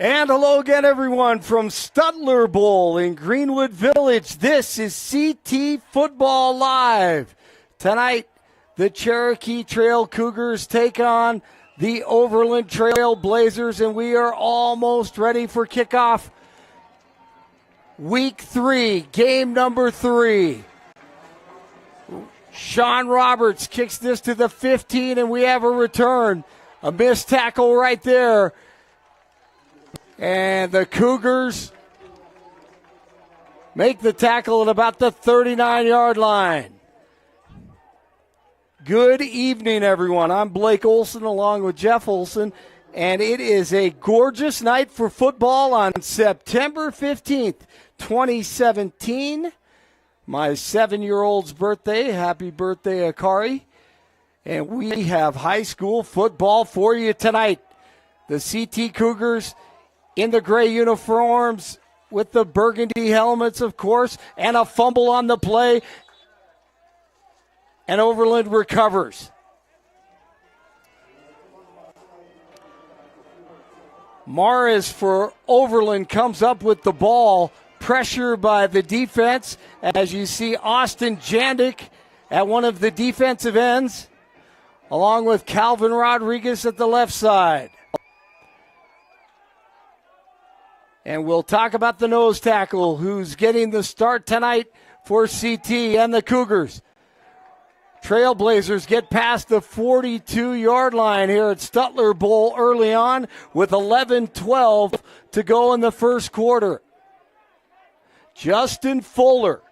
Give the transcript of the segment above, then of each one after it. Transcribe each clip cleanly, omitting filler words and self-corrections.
And hello again, everyone, from Stutler Bowl in Greenwood Village. This is CT Football Live. Tonight, the Cherokee Trail Cougars take on the Overland Trail Blazers, and we are almost ready for kickoff. Week 3, game number 3. Sean Roberts kicks this to the 15, and we have a return. A missed tackle right there. And the Cougars make the tackle at about the 39-yard line. Good evening, everyone. I'm Blake Olson along with Jeff Olson, and it is a gorgeous night for football on September 15th, 2017. My 7-year-old's birthday. Happy birthday, Akari. And we have high school football for you tonight. The CT Cougars in the gray uniforms with the burgundy helmets, of course, and a fumble on the play. And Overland recovers. Morris for Overland comes up with the ball. Pressure by the defense, as you see Austin Jandik at one of the defensive ends, along with Calvin Rodriguez at the left side. And we'll talk about the nose tackle who's getting the start tonight for CT and the Cougars. Trailblazers get past the 42-yard line here at Stutler Bowl early on with 11-12 to go in the first quarter. Justin Fuller,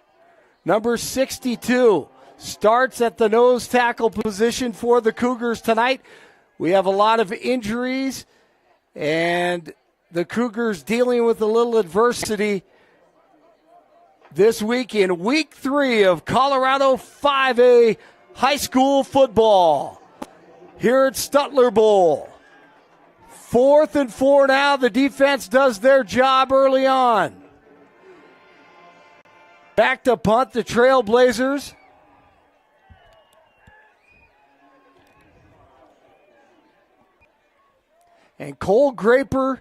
number 62, starts at the nose tackle position for the Cougars tonight. We have a lot of injuries, and the Cougars dealing with a little adversity this week in Week 3 of Colorado 5A high school football here at Stutler Bowl. 4th and 4 now. The defense does their job early on. Back to punt, the Trailblazers. And Cole Graper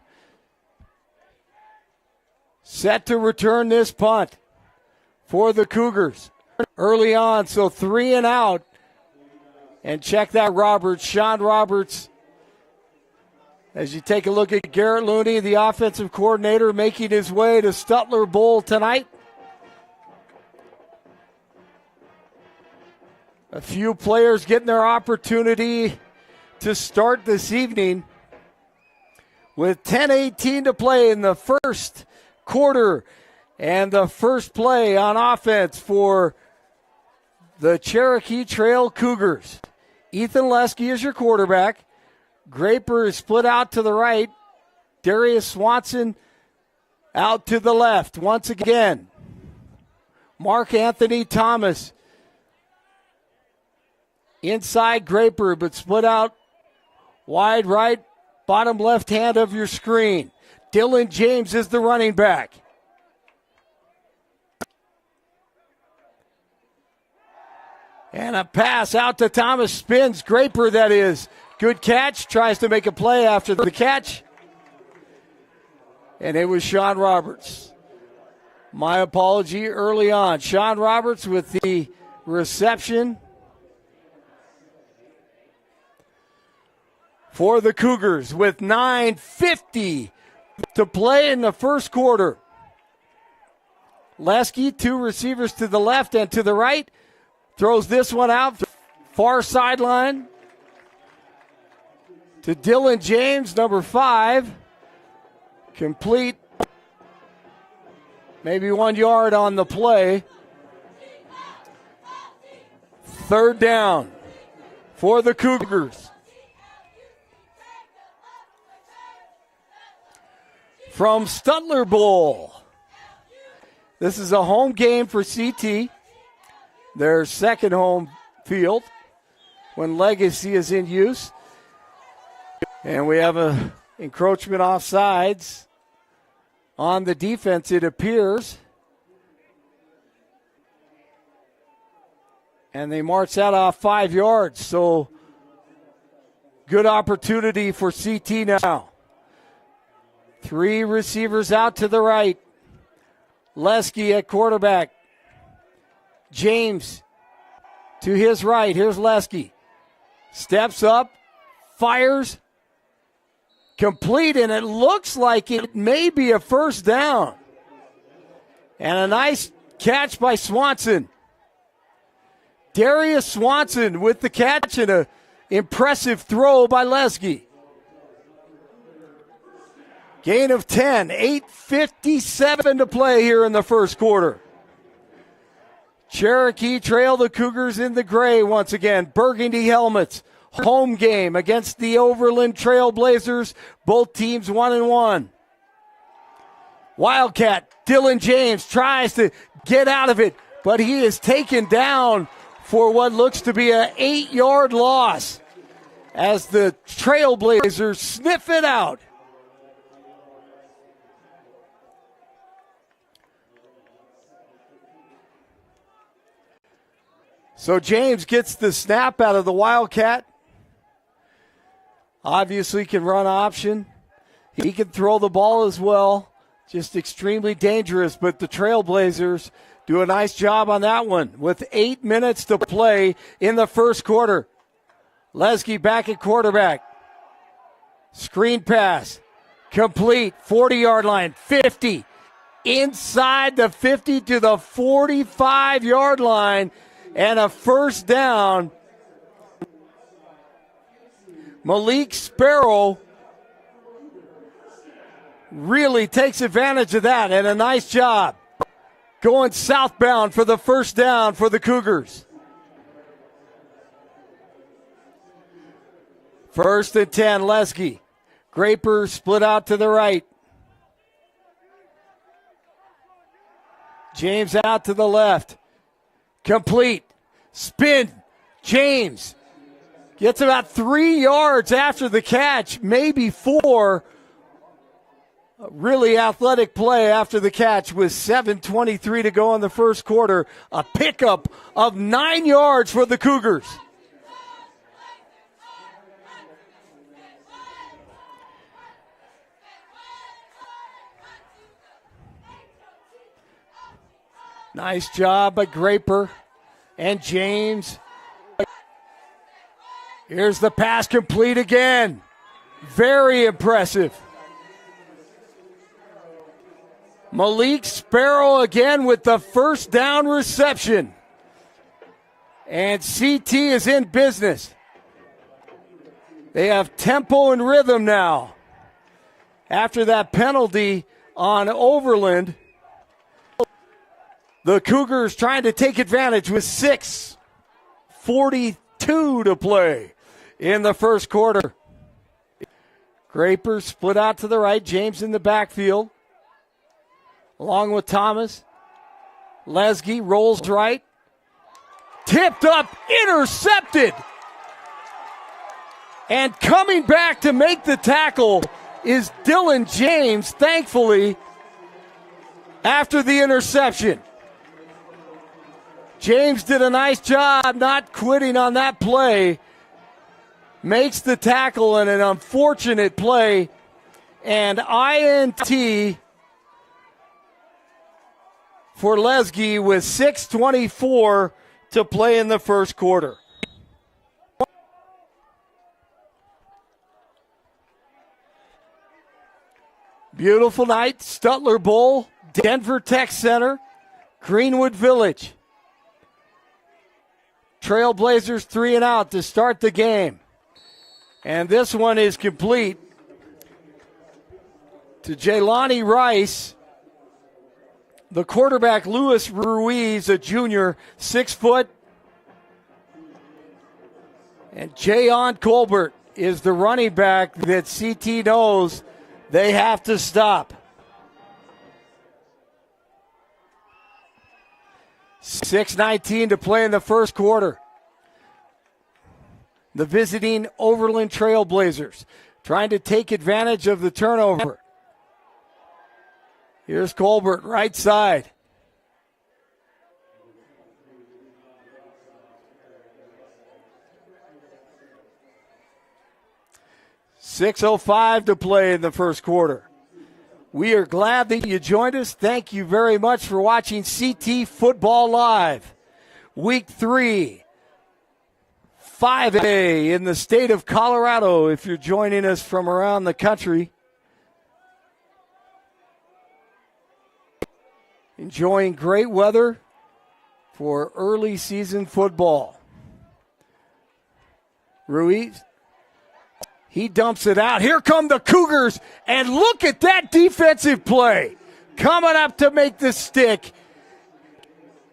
set to return this punt for the Cougars early on. So 3 and out. And check that Roberts, Sean Roberts. As you take a look at Garrett Looney, the offensive coordinator, making his way to Stutler Bowl tonight. A few players getting their opportunity to start this evening with 10:18 to play in the first quarter. And the first play on offense for the Cherokee Trail Cougars. Ethan Lesky is your quarterback. Graper is split out to the right. Darius Swanson out to the left once again. Mark Anthony Thomas inside Graper, but split out wide right, bottom left hand of your screen. Dylan James is the running back. And a pass out to Thomas, spins Graper, that is. Good catch, tries to make a play after the catch. And it was Sean Roberts. My apology early on. Sean Roberts with the reception for the Cougars with 9:50 to play in the first quarter. Lesky, 2 receivers to the left and to the right. Throws this one out, far sideline to Dylan James, number 5. Complete, maybe 1 yard on the play. 3rd down for the Cougars. From Stutler Bowl. This is a home game for CT. Their second home field when Legacy is in use. And we have a encroachment offsides on the defense, it appears. And they march that off 5 yards. So good opportunity for CT now. Three receivers out to the right. Lesky at quarterback. James to his right. Here's Lesky. Steps up, fires, complete, and it looks like it may be a first down. And a nice catch by Swanson. Darius Swanson with the catch and an impressive throw by Lesky. Gain of 10, 8:57 to play here in the first quarter. Cherokee Trail, the Cougars in the gray once again. Burgundy helmets. Home game against the Overland Trail Blazers. Both teams 1-1. Wildcat, Dylan James tries to get out of it, but he is taken down for what looks to be an 8-yard loss as the Trailblazers sniff it out. So James gets the snap out of the Wildcat. Obviously can run option. He can throw the ball as well. Just extremely dangerous, but the Trailblazers do a nice job on that one with 8 minutes to play in the first quarter. Lesky back at quarterback. Screen pass. Complete. 40-yard line. 50. Inside the 50 to the 45-yard line. And a first down. Malik Sparrow really takes advantage of that, and a nice job going southbound for the first down for the Cougars. 1st and 10, Lesky. Graper split out to the right. James out to the left. Complete. Spin. James gets about 3 yards after the catch, maybe 4. A really athletic play after the catch with 7:23 to go in the first quarter. A pickup of 9 yards for the Cougars. Nice job by Graper and James. Here's the pass complete again. Very impressive. Malik Sparrow again with the first down reception. And CT is in business. They have tempo and rhythm now. After that penalty on Overland, the Cougars trying to take advantage with 6:42 to play in the first quarter. Graper split out to the right. James in the backfield. Along with Thomas. Lesky rolls right. Tipped up, intercepted. And coming back to make the tackle is Dylan James, thankfully, after the interception. James did a nice job not quitting on that play. Makes the tackle in an unfortunate play. And INT for Lesky with 6:24 to play in the first quarter. Beautiful night, Stutler Bowl, Denver Tech Center, Greenwood Village. Trailblazers 3 and out to start the game. And this one is complete to Jelani Rice. The quarterback, Luis Ruiz, a junior, 6 foot. And Jayon Colbert is the running back that CT knows they have to stop. 6:19 to play in the first quarter. The visiting Overland Trailblazers trying to take advantage of the turnover. Here's Colbert, right side. .605 to play in the first quarter. We are glad that you joined us. Thank you very much for watching CT Football Live. Week 3, 5A in the state of Colorado, if you're joining us from around the country. Enjoying great weather for early season football. Ruiz, he dumps it out. Here come the Cougars, and look at that defensive play. Coming up to make the stick.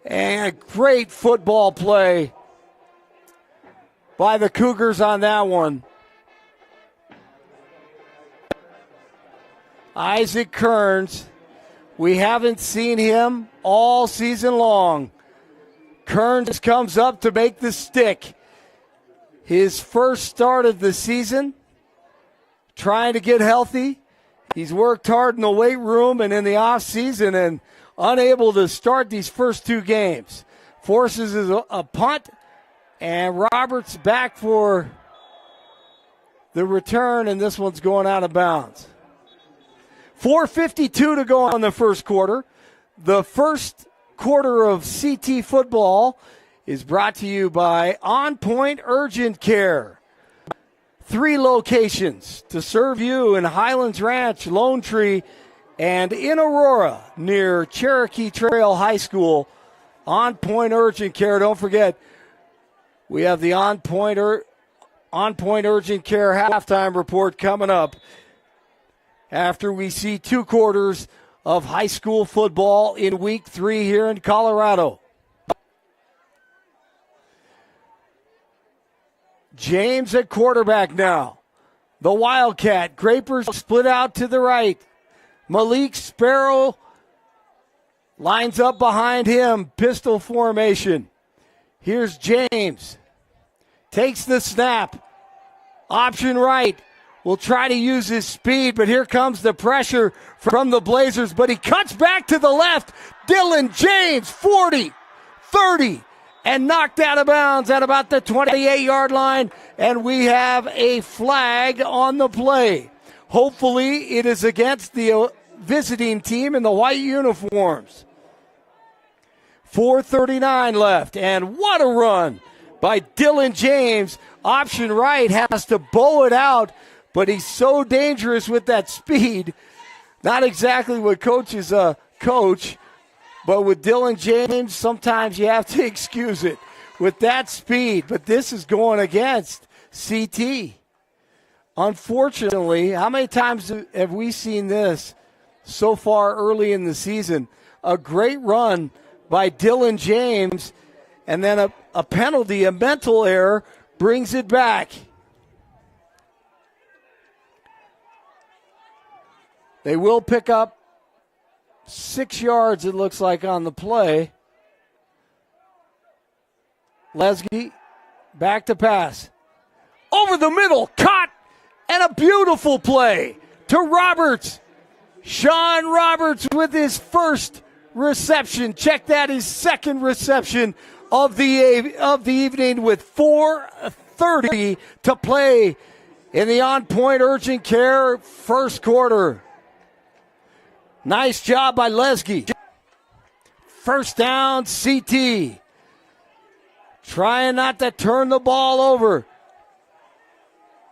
And a great football play by the Cougars on that one. Isaac Kearns, we haven't seen him all season long. Kearns comes up to make the stick. His first start of the season, trying to get healthy. He's worked hard in the weight room and in the off season and unable to start these first 2 games. Forces a punt, and Roberts back for the return, and this one's going out of bounds. 4:52 to go in the first quarter. The first quarter of CT football is brought to you by On Point Urgent Care. 3 locations to serve you in Highlands Ranch, Lone Tree, and in Aurora near Cherokee Trail High School. On Point Urgent Care. Don't forget, we have the On Point Urgent Care halftime report coming up after we see 2 quarters of high school football in week 3 here in Colorado. James at quarterback now. The Wildcat. Grapers split out to the right. Malik Sparrow lines up behind him. Pistol formation. Here's James. Takes the snap. Option right. Will try to use his speed, but here comes the pressure from the Blazers. But he cuts back to the left. Dylan James, 40, 30. And knocked out of bounds at about the 28-yard line. And we have a flag on the play. Hopefully it is against the visiting team in the white uniforms. 4:39 left. And what a run by Dylan James. Option right has to bow it out, but he's so dangerous with that speed. Not exactly what coaches coach. But with Dylan James, sometimes you have to excuse it with that speed. But this is going against CT. Unfortunately, how many times have we seen this so far early in the season? A great run by Dylan James, and then a penalty, a mental error, brings it back. They will pick up 6 yards, it looks like, on the play. Lesky back to pass. Over the middle, caught, and a beautiful play to Roberts. Sean Roberts with his first reception. Check that, his second reception of the evening with 4:30 to play in the On Point Urgent Care first quarter. Nice job by Lesky. First down, CT. Trying not to turn the ball over.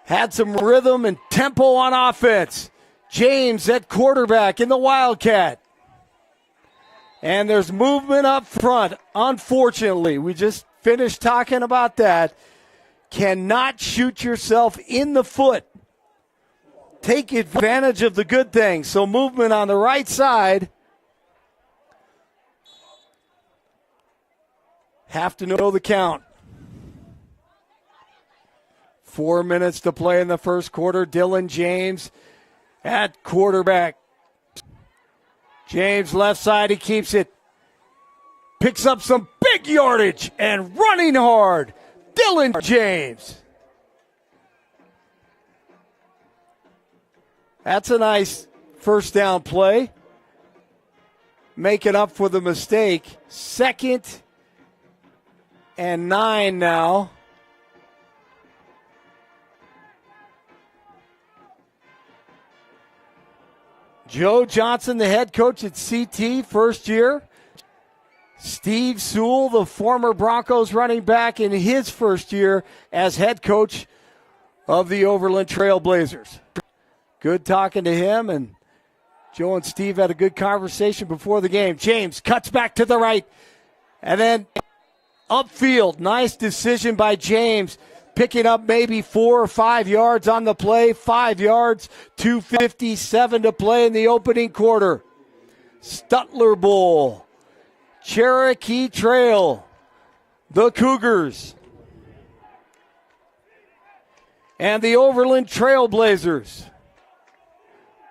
Had some rhythm and tempo on offense. James at quarterback in the Wildcat. And there's movement up front. Unfortunately, we just finished talking about that. Cannot shoot yourself in the foot. Take advantage of the good things. So movement on the right side. Have to know the count. 4 minutes to play in the first quarter. Dylan James at quarterback. James left side, he keeps it. Picks up some big yardage and running hard. Dylan James. That's a nice first down play. Making up for the mistake. 2nd and 9 now. Joe Johnson, the head coach at CT, first year. Steve Sewell, the former Broncos running back, in his first year as head coach of the Overland Trail Blazers. Good talking to him, and Joe and Steve had a good conversation before the game. James cuts back to the right, and then upfield. Nice decision by James, picking up maybe 4 or 5 yards on the play. 5 yards, 2:57 to play in the opening quarter. Stutler Bowl, Cherokee Trail, the Cougars, and the Overland Trail Blazers.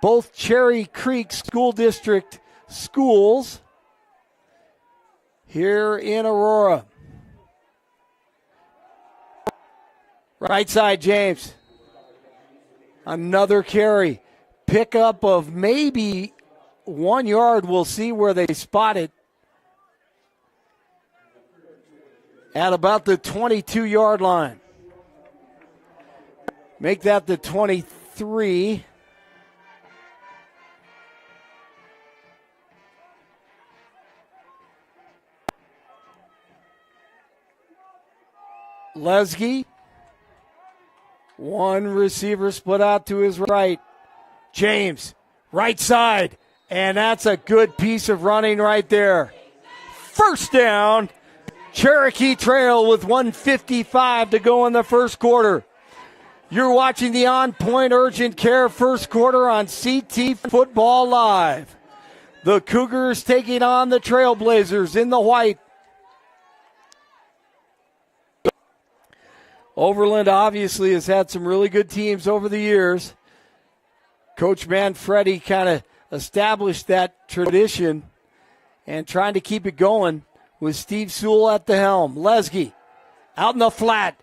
Both Cherry Creek School District schools here in Aurora. Right side, James. Another carry. Pickup of maybe 1 yard. We'll see where they spot it. At about the 22-yard line. Make that the 23. Lesge. One receiver split out to his right. James, right side. And that's a good piece of running right there. First down. Cherokee Trail with 1:55 to go in the first quarter. You're watching the On Point Urgent Care first quarter on CT Football Live. The Cougars taking on the Trailblazers in the white. Overland obviously has had some really good teams over the years. Coach Manfredi kind of established that tradition and trying to keep it going with Steve Sewell at the helm. Lesge out in the flat.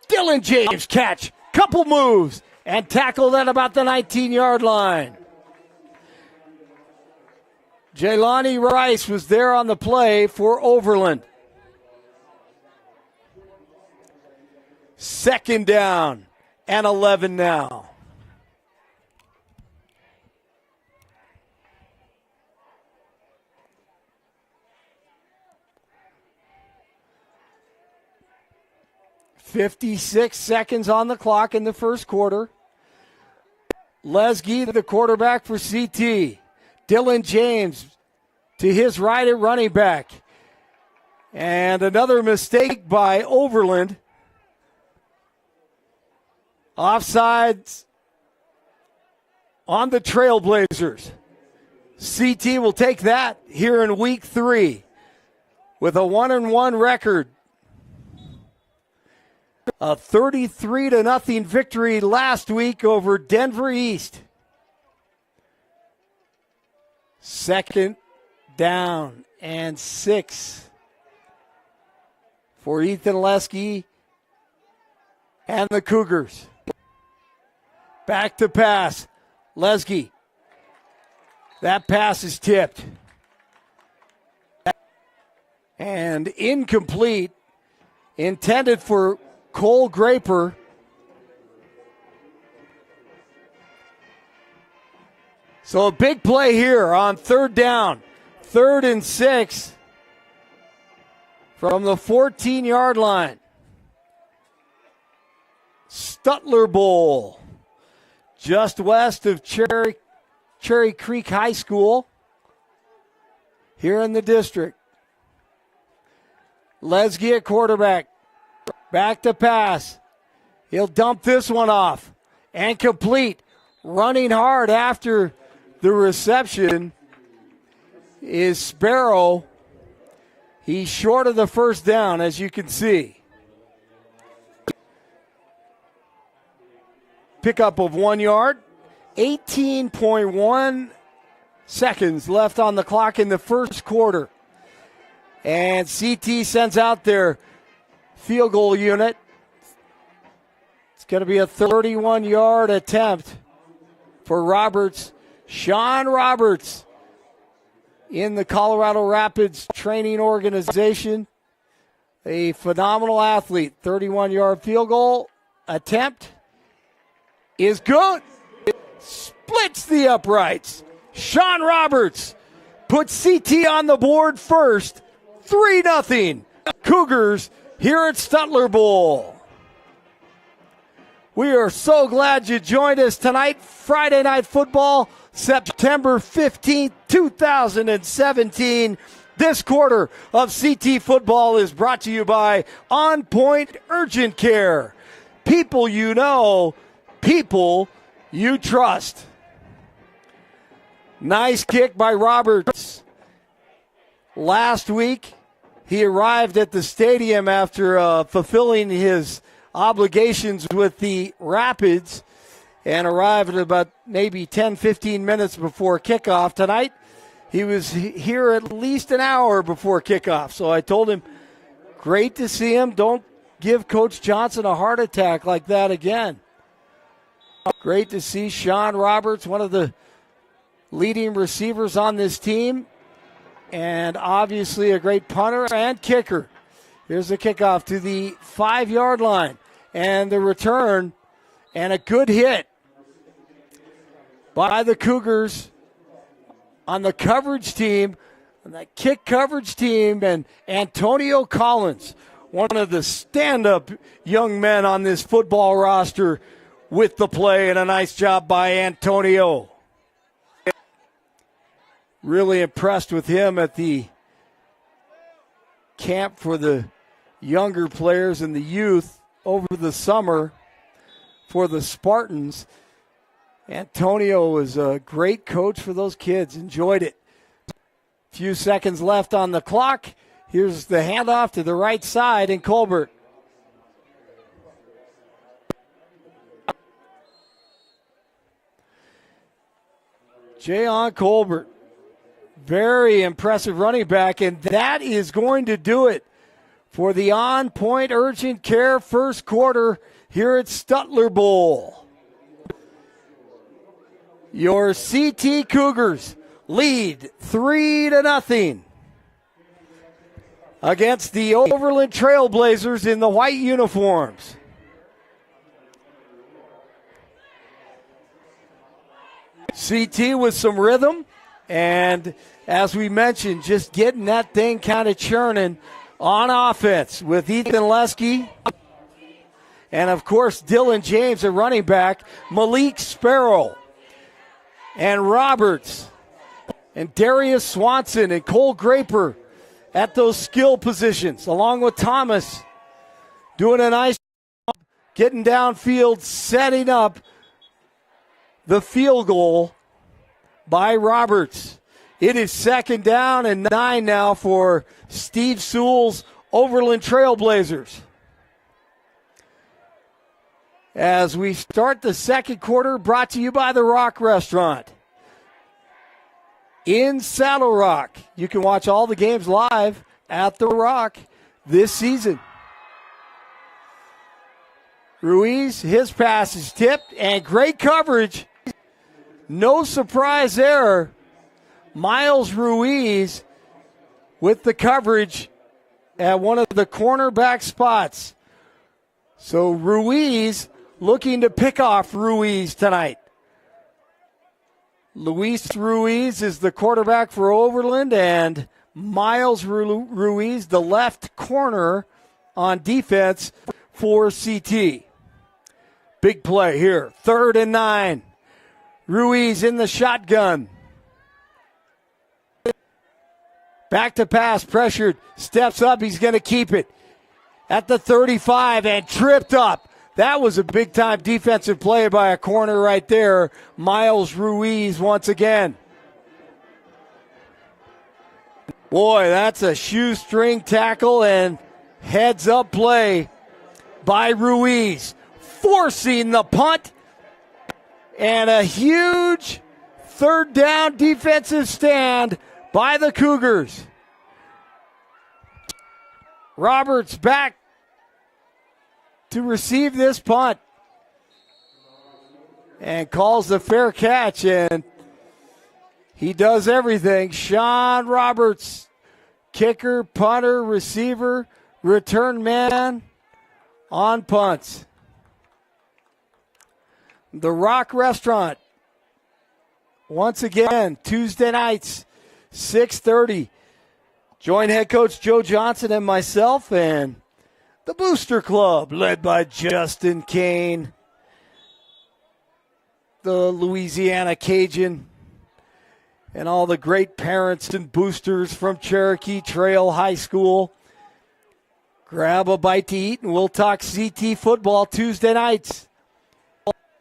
Dylan James catch. Couple moves and tackled at about the 19-yard line. Jaylani Rice was there on the play for Overland. Second down and 11 now. "56 seconds on the clock in the first quarter. Lesge, the quarterback for CT. Dylan James to his right at running back. And another mistake by Overland. Offsides on the Trailblazers. CT will take that here in week 3 with a 1-1 record. A 33-0 victory last week over Denver East. Second down and 6 for Ethan Lesge and the Cougars. Back to pass. Lesge. That pass is tipped. And incomplete. Intended for Cole Graper. So a big play here on third down. 3rd and 6 from the 14-yard line. Stutler Bowl, just west of Cherry Creek High School here in the district. Lesge at quarterback. Back to pass. He'll dump this one off and complete. Running hard after the reception is Sparrow. He's short of the first down, as you can see. Pickup of 1 yard. 18.1 seconds left on the clock in the first quarter. And CT sends out their field goal unit. It's going to be a 31-yard attempt for Roberts. Sean Roberts in the Colorado Rapids training organization. A phenomenal athlete. 31-yard field goal attempt is good. Splits the uprights. Sean Roberts puts CT on the board first. 3-0. Cougars here at Stutler Bowl. We are so glad you joined us tonight. Friday Night Football, September 15th, 2017. This quarter of CT Football is brought to you by On Point Urgent Care. People you know, people you trust. Nice kick by Roberts. Last week, he arrived at the stadium after fulfilling his obligations with the Rapids and arrived at about maybe 10-15 minutes before kickoff. Tonight, he was here at least an hour before kickoff. So I told him, great to see him. Don't give Coach Johnson a heart attack like that again. Great to see Sean Roberts, one of the leading receivers on this team, and obviously a great punter and kicker. Here's the kickoff to the 5-yard line, and the return, and a good hit by the Cougars on the coverage team, on that kick coverage team, and Antonio Collins, one of the stand-up young men on this football roster, with the play, and a nice job by Antonio. Really impressed with him at the camp for the younger players and the youth over the summer for the Spartans. Antonio was a great coach for those kids. Enjoyed it. Few seconds left on the clock. Here's the handoff to the right side in Colbert. Jayon Colbert, very impressive running back, and that is going to do it for the On Point Urgent Care first quarter here at Stutler Bowl. Your CT Cougars lead 3-0 against the Overland Trailblazers in the white uniforms. CT with some rhythm, and as we mentioned, just getting that thing kind of churning on offense with Ethan Lesky and, of course, Dylan James, a running back, Malik Sparrow, and Roberts, and Darius Swanson and Cole Graper at those skill positions, along with Thomas doing a nice job getting downfield, setting up the field goal by Roberts. It is 2nd down and 9 now for Steve Sewell's Overland Trailblazers. As we start the second quarter, brought to you by the Rock Restaurant in Saddle Rock. You can watch all the games live at the Rock this season. Ruiz, his pass is tipped, and great coverage. No surprise there. Miles Ruiz with the coverage at one of the cornerback spots. So Ruiz looking to pick off Ruiz tonight. Luis Ruiz is the quarterback for Overland, and Miles Ruiz, the left corner on defense for CT. Big play here. 3rd and 9. Ruiz in the shotgun. Back to pass, pressured, steps up, he's going to keep it. At the 35 and tripped up. That was a big-time defensive play by a corner right there. Miles Ruiz once again. Boy, that's a shoestring tackle and heads-up play by Ruiz, forcing the punt. And a huge 3rd down defensive stand by the Cougars. Roberts back to receive this punt and calls the fair catch, and he does everything. Sean Roberts, kicker, punter, receiver, return man on punts. The Rock Restaurant, once again, Tuesday nights, 6:30. Join head coach Joe Johnson and myself and the Booster Club, led by Justin Kane, the Louisiana Cajun, and all the great parents and boosters from Cherokee Trail High School. Grab a bite to eat, and we'll talk CT football Tuesday nights.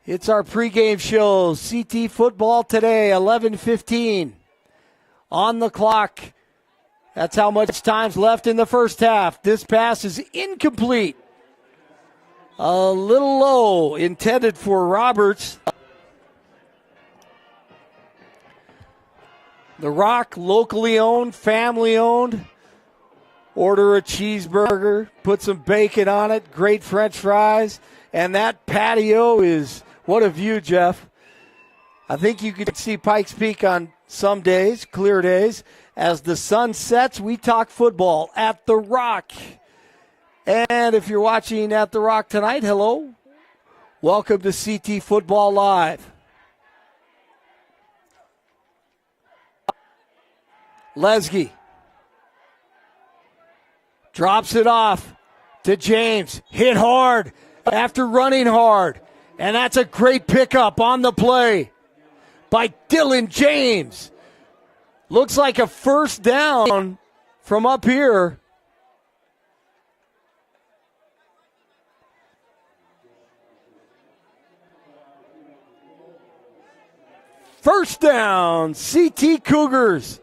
It's our pregame show, CT football today, 11:15 on the clock. That's how much time's left in the first half. This pass is incomplete. A little low, intended for Roberts. The Rock, locally owned, family owned. Order a cheeseburger, put some bacon on it, great French fries, and that patio is, what a view, Jeff. I think you can see Pikes Peak on some days, clear days. As the sun sets, we talk football at The Rock. And if you're watching at The Rock tonight, hello. Welcome to CT Football Live. Lesge drops it off to James. Hit hard after running hard. And that's a great pickup on the play by Dylan James. Looks like a first down from up here. First down, CT Cougars.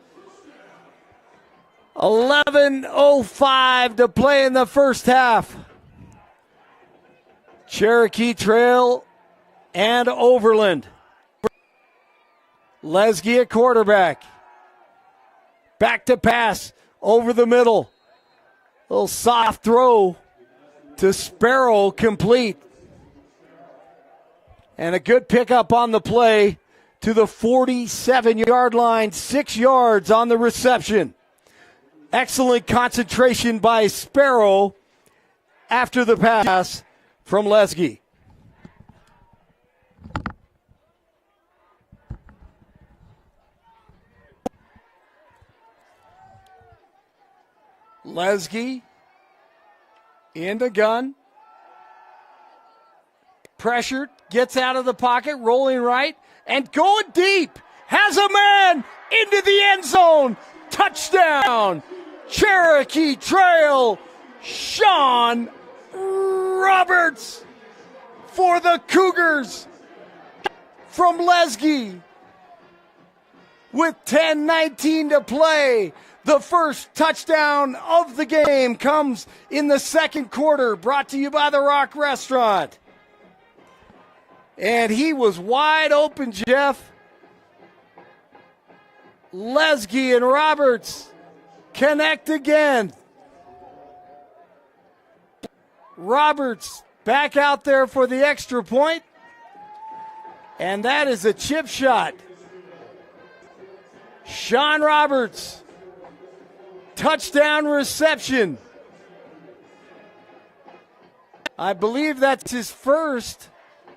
11:05 to play in the first half. Cherokee Trail and Overland. Lesge at quarterback. Back to pass over the middle. Little soft throw to Sparrow, complete. And a good pickup on the play to the 47-yard line, 6 yards on the reception. Excellent concentration by Sparrow after the pass from Lesge. Lesge in the gun. Pressured, gets out of the pocket, rolling right, and going deep. Has a man into the end zone. Touchdown, Cherokee Trail. Sean Roberts for the Cougars from Lesge. With 10:19 to play, the first touchdown of the game comes in the second quarter, brought to you by the Rock Restaurant. And he was wide open, Jeff. Lesge and Roberts connect again. Roberts back out there for the extra point. And that is a chip shot. Sean Roberts, touchdown reception. I believe that's his first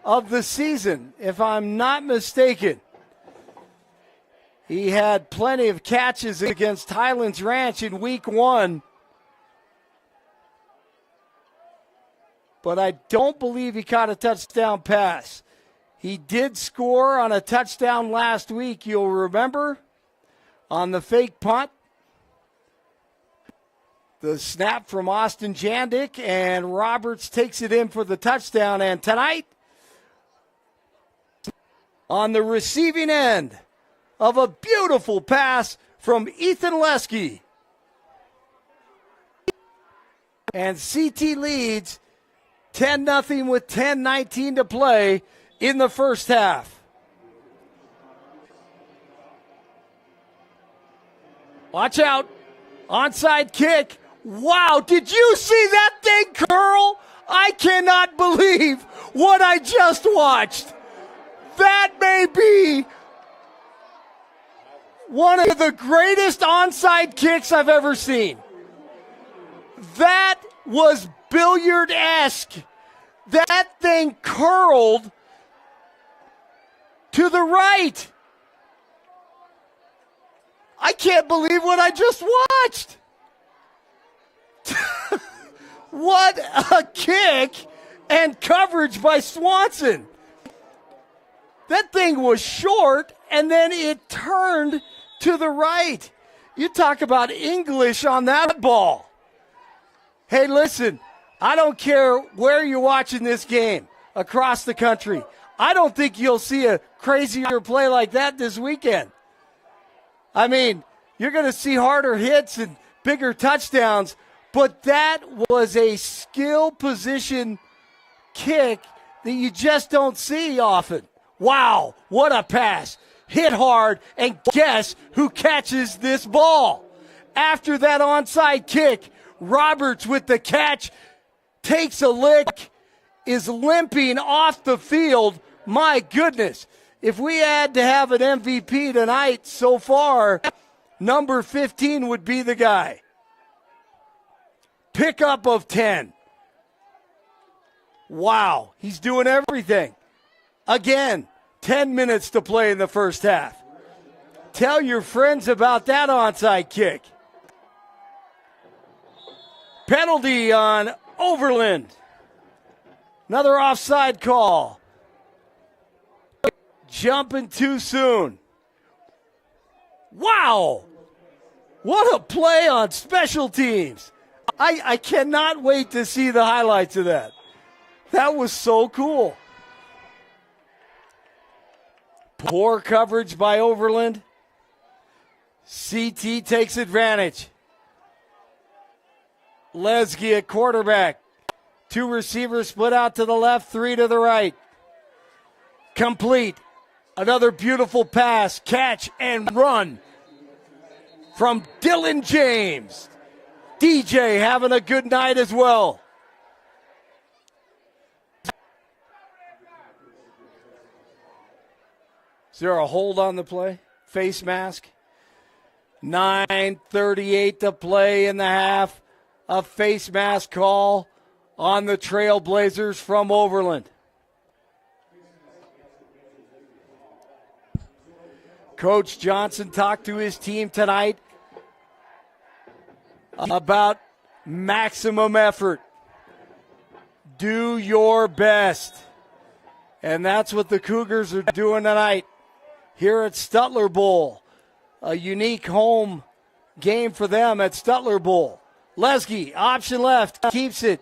of the season, if I'm not mistaken. He had plenty of catches against Highlands Ranch in week 1. But I don't believe he caught a touchdown pass. He did score on a touchdown last week, you'll remember, on the fake punt. The snap from Austin Jandick, and Roberts takes it in for the touchdown. And tonight, on the receiving end of a beautiful pass from Ethan Lesge. And CT leads 10-0 with 10:19 to play in the first half. Watch out. Onside kick. Wow, did you see that thing curl? I cannot believe what I just watched. That may be one of the greatest onside kicks I've ever seen. That was billiard-esque. That thing curled to the right. I can't believe what I just watched. What a kick and coverage by Swanson. That thing was short, and then it turned to the right. You talk about English on that ball. Hey, listen, I don't care where you're watching this game across the country. I don't think you'll see a crazier play like that this weekend. I mean, you're going to see harder hits and bigger touchdowns, but that was a skill position kick that you just don't see often. Wow, what a pass. Hit hard, and guess who catches this ball? After that onside kick, Roberts with the catch, takes a lick, is limping off the field. My goodness, if we had to have an MVP tonight so far, number 15 would be the guy. Pickup of 10. Wow, he's doing everything. Again, 10 minutes to play in the first half. Tell your friends about that onside kick. Penalty on Overland. Another offside call. Jumping too soon. Wow! What a play on special teams. I cannot wait to see the highlights of that. That was so cool. Poor coverage by Overland. CT takes advantage. Lesky at quarterback. 2 receivers split out to the left, 3 to the right. Complete. Another beautiful pass, catch, and run from Dylan James. DJ having a good night as well. Is there a hold on the play? Face mask. 9:38 to play in the half. A face mask call on the Trailblazers from Overland. Coach Johnson talked to his team tonight about maximum effort. Do your best. And that's what the Cougars are doing tonight here at Stutler Bowl. A unique home game for them at Stutler Bowl. Lesky, option left, keeps it.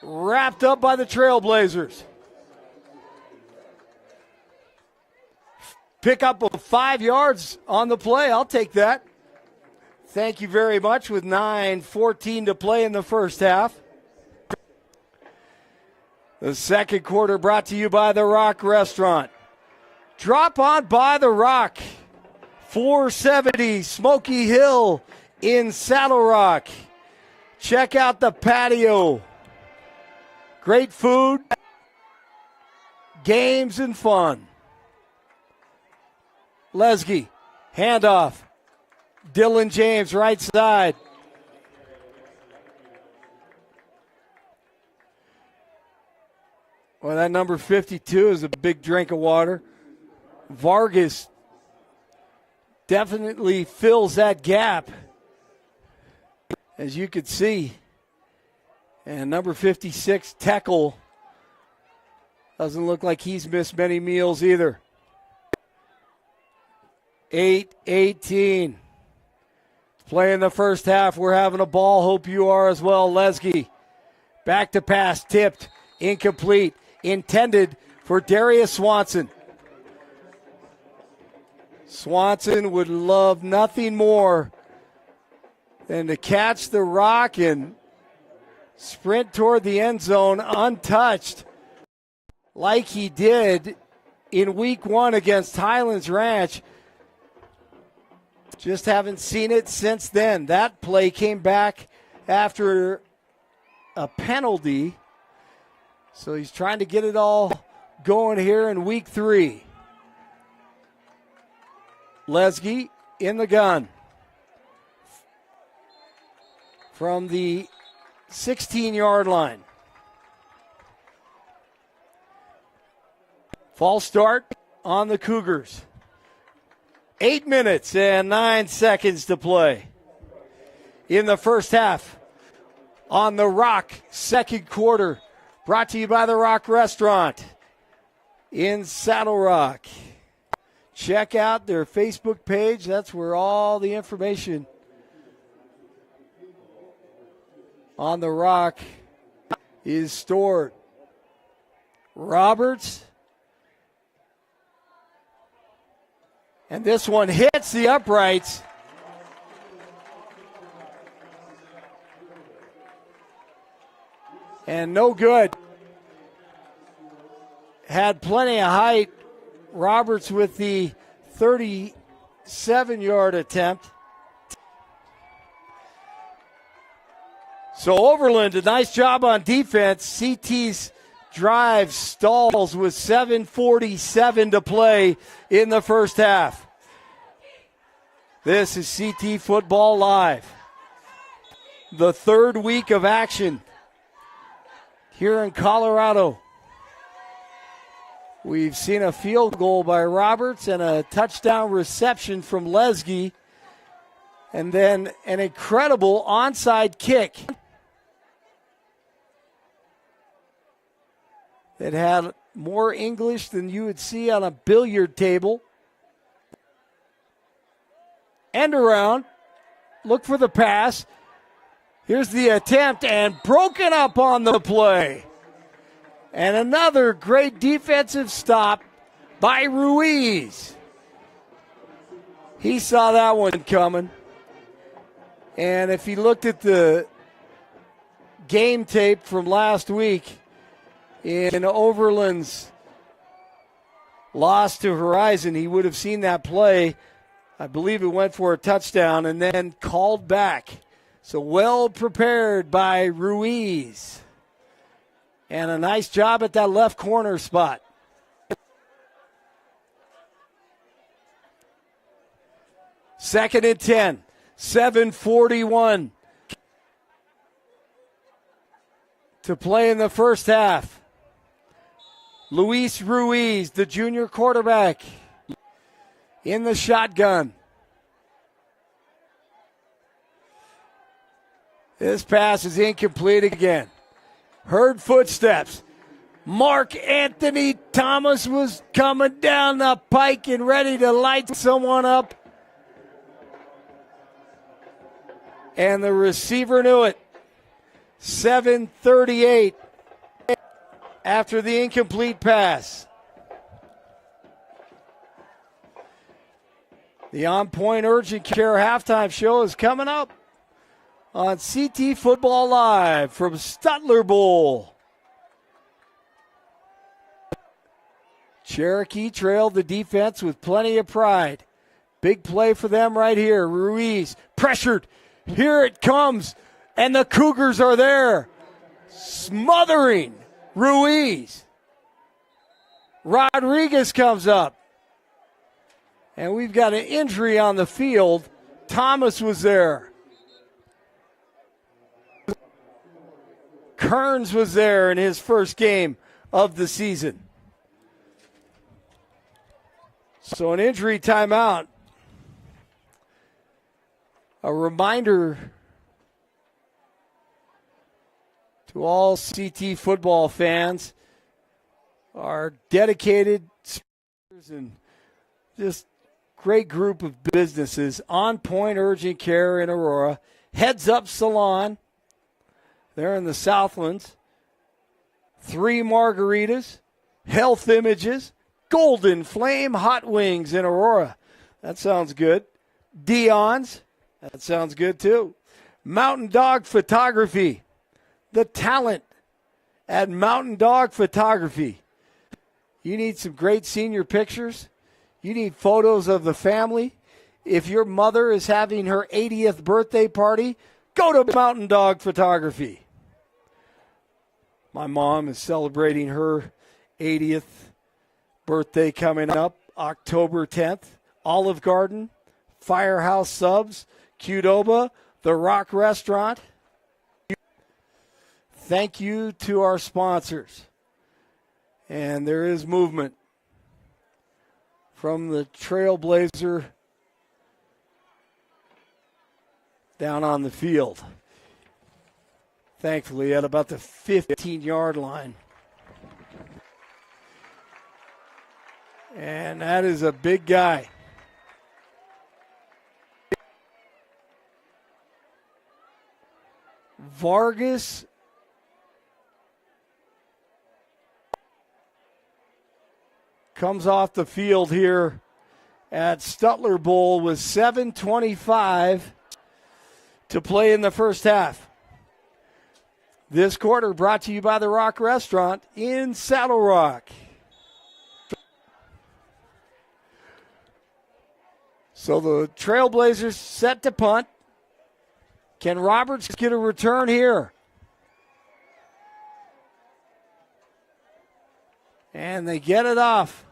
Wrapped up by the Trailblazers. Pick up of 5 yards on the play. I'll take that. Thank you very much with 9:14 to play in the first half. The second quarter brought to you by The Rock Restaurant. Drop on by The Rock. 470 Smoky Hill in Saddle Rock. Check out the patio. Great food, games, and fun. Lesky, handoff. Dylan James, right side. Well, that number 52 is a big drink of water. Vargas definitely fills that gap, as you could see. And number 56, Tekel, doesn't look like he's missed many meals either. 8:18. Playing the first half. We're having a ball. Hope you are as well. Lesky. Back to pass. Tipped. Incomplete. Intended for Darius Swanson. Swanson would love nothing more than to catch the rock and sprint toward the end zone untouched like he did in week 1 against Highlands Ranch. Just haven't seen it since then. That play came back after a penalty. So he's trying to get it all going here in week 3. Lesky in the gun. From the 16-yard line. False start on the Cougars. 8 minutes and 9 seconds to play in the first half on the Rock second quarter. Brought to you by the Rock Restaurant in Saddle Rock. Check out their Facebook page. That's where all the information on the Rock is stored. Roberts. And this one hits the uprights. And no good. Had plenty of height. Roberts with the 37-yard attempt. So Overland, a nice job on defense. CT's drive stalls with 7:47 to play in the first half. This is CT Football Live. The third week of action here in Colorado. We've seen a field goal by Roberts and a touchdown reception from Lesge. And then an incredible onside kick that had more English than you would see on a billiard table. End around. Look for the pass. Here's the attempt and broken up on the play. And another great defensive stop by Ruiz. He saw that one coming. And if he looked at the game tape from last week in Overland's loss to Horizon, he would have seen that play. I believe it went for a touchdown and then called back. So well prepared by Ruiz. And a nice job at that left corner spot. Second and 10. 7:41 to play in the first half. Luis Ruiz, the junior quarterback, in the shotgun. This pass is incomplete again. Heard footsteps. Mark Anthony Thomas was coming down the pike and ready to light someone up. And the receiver knew it. 7:38 after the incomplete pass. The On Point Urgent Care halftime show is coming up on CT Football Live from Stutler Bowl. Cherokee Trail the defense with plenty of pride. Big play for them right here. Ruiz pressured. Here it comes. And the Cougars are there. Smothering Ruiz. Rodriguez comes up. And we've got an injury on the field. Thomas was there. Kearns was there in his first game of the season. So an injury timeout. A reminder to all CT football fans, our dedicated sponsors and just great group of businesses. On Point Urgent Care in Aurora. Heads Up Salon. They're in the Southlands. 3 Margaritas. Health Images. Golden Flame Hot Wings in Aurora. That sounds good. Dion's. That sounds good too. Mountain Dog Photography. The talent at Mountain Dog Photography. You need some great senior pictures. You need photos of the family. If your mother is having her 80th birthday party, go to Mountain Dog Photography. My mom is celebrating her 80th birthday coming up October 10th. Olive Garden, Firehouse Subs, Qdoba, The Rock Restaurant. Thank you to our sponsors. And there is movement from the Trailblazer down on the field. Thankfully, at about the 15-yard line. And that is a big guy. Vargas comes off the field here at Stutler Bowl with 7:25 to play in the first half. This quarter brought to you by the Rock Restaurant in Saddle Rock. So the Trailblazers set to punt. Can Roberts get a return here? And they get it off.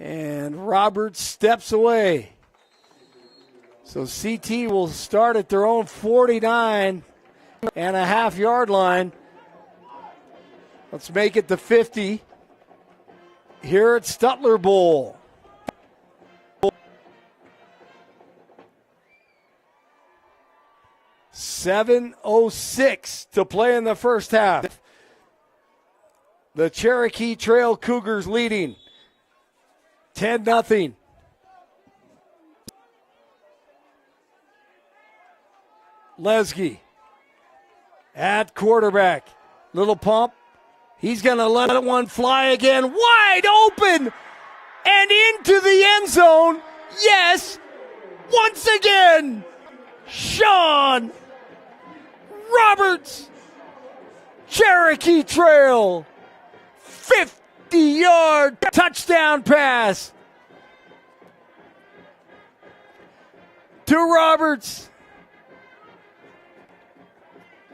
And Roberts steps away. So CT will start at their own 49.5-yard line. Let's make it the 50 here at Stutler Bowl. .706 to play in the first half. The Cherokee Trail Cougars leading 10-0. Lesge at quarterback. Little pump. He's going to let one fly again. Wide open and into the end zone. Yes, once again, Sean Roberts. Cherokee Trail. 50-yard touchdown pass to Roberts.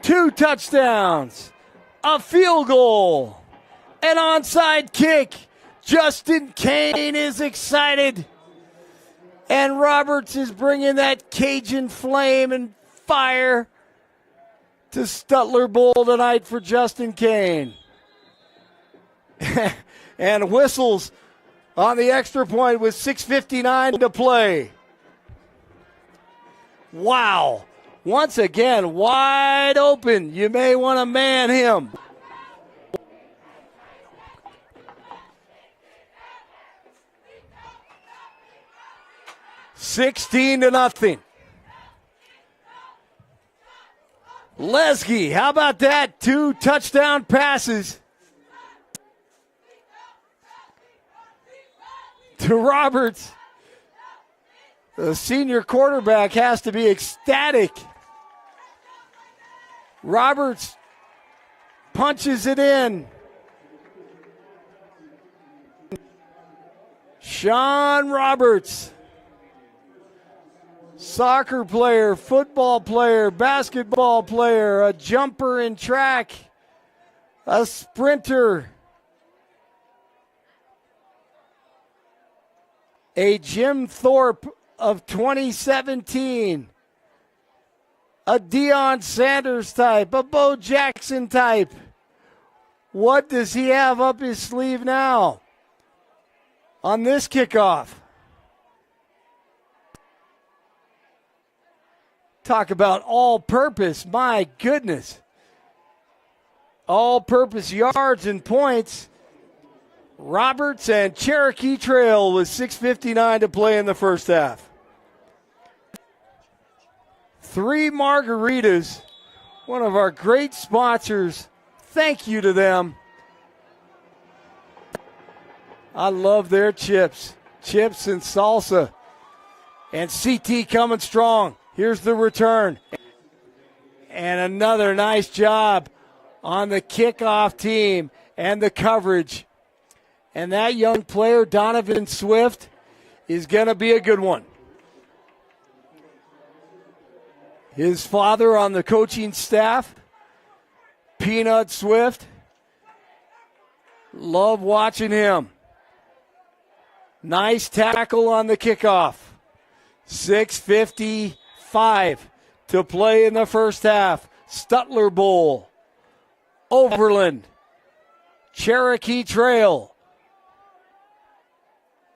2 touchdowns, a field goal, an onside kick. Justin Kane is excited. And Roberts is bringing that Cajun flame and fire to Stutler Bowl tonight for Justin Kane. And whistles on the extra point with 6:59 to play. Wow. Once again, wide open. You may want to man him. $16-0. Lesge, how about that? 2 touchdown passes to Roberts. The senior quarterback has to be ecstatic. Roberts punches it in. Sean Roberts. Soccer player, football player, basketball player, a jumper in track, a sprinter, a Jim Thorpe of 2017, a Deion Sanders type, a Bo Jackson type. What does he have up his sleeve now on this kickoff? Talk about all-purpose, my goodness. All-purpose yards and points. Roberts and Cherokee Trail with 6:59 to play in the first half. 3 margaritas, one of our great sponsors. Thank you to them. I love their chips. Chips and salsa. And CT coming strong. Here's the return. And another nice job on the kickoff team and the coverage. And that young player, Donovan Swift, is going to be a good one. His father on the coaching staff, Peanut Swift. Love watching him. Nice tackle on the kickoff. 6:55 to play in the first half. Stutler Bowl. Overland. Cherokee Trail.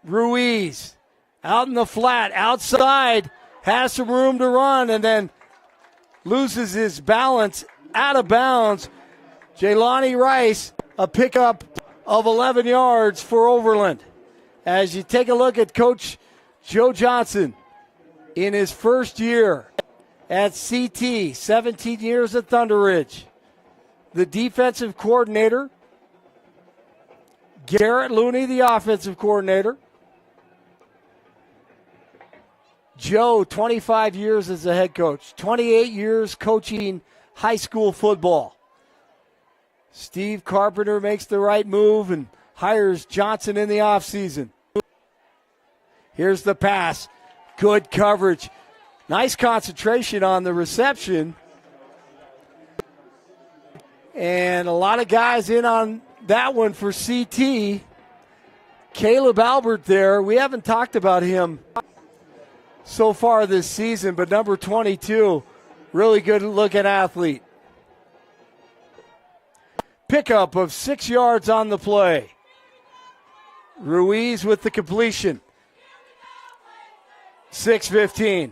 Ruiz out in the flat, outside. has some room to run and then loses his balance out of bounds. Jelani Rice, a pickup of 11 yards for Overland. As you take a look at Coach Joe Johnson in his first year at CT, 17 years at Thunder Ridge. The defensive coordinator, Garrett Looney, the offensive coordinator. Joe, 25 years as a head coach, 28 years coaching high school football. Steve Carpenter makes the right move and hires Johnson in the offseason. Here's the pass. Good coverage. Nice concentration on the reception. And a lot of guys in on that one for CT. Caleb Albert there. We haven't talked about him so far this season, but number 22, really good looking athlete. Pickup of 6 yards on the play. Ruiz with the completion. 6:15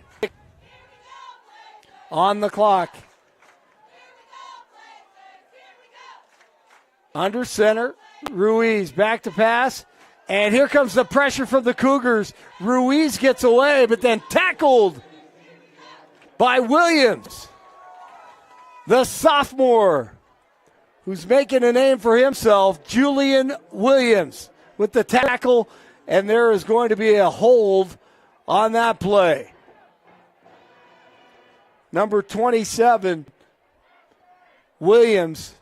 on the clock. Under center, Ruiz back to pass. And here comes the pressure from the Cougars. Ruiz gets away, but then tackled by Williams, the sophomore, who's making a name for himself, Julian Williams, with the tackle. And there is going to be a hold on that play. Number 27, Williams,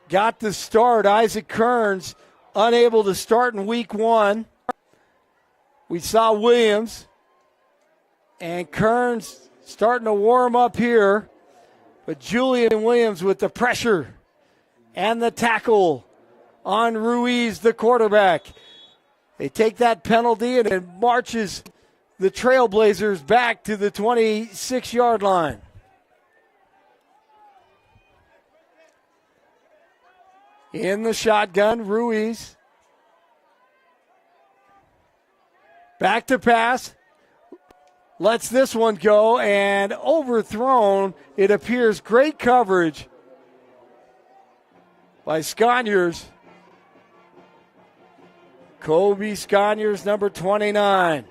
got the start. Isaac Kearns unable to start in week 1. We saw Williams and Kearns starting to warm up here. But Julian Williams with the pressure and the tackle on Ruiz, the quarterback. They take that penalty and it marches the Trailblazers back to the 26-yard line. In the shotgun, Ruiz. Back to pass. Lets this one go and overthrown. It appears great coverage by Sconyers. Kobe Sconyers, number 29.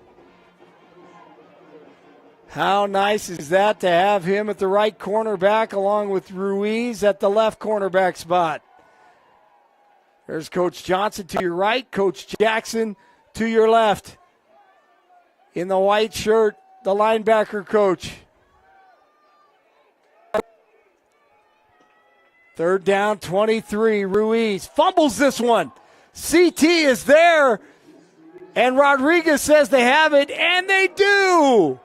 How nice is that to have him at the right cornerback along with Ruiz at the left cornerback spot. There's Coach Johnson to your right, Coach Jackson to your left. In the white shirt, the linebacker coach. Third down, 23. Ruiz fumbles this one. CT is there, and Rodriguez says they have it, and they do.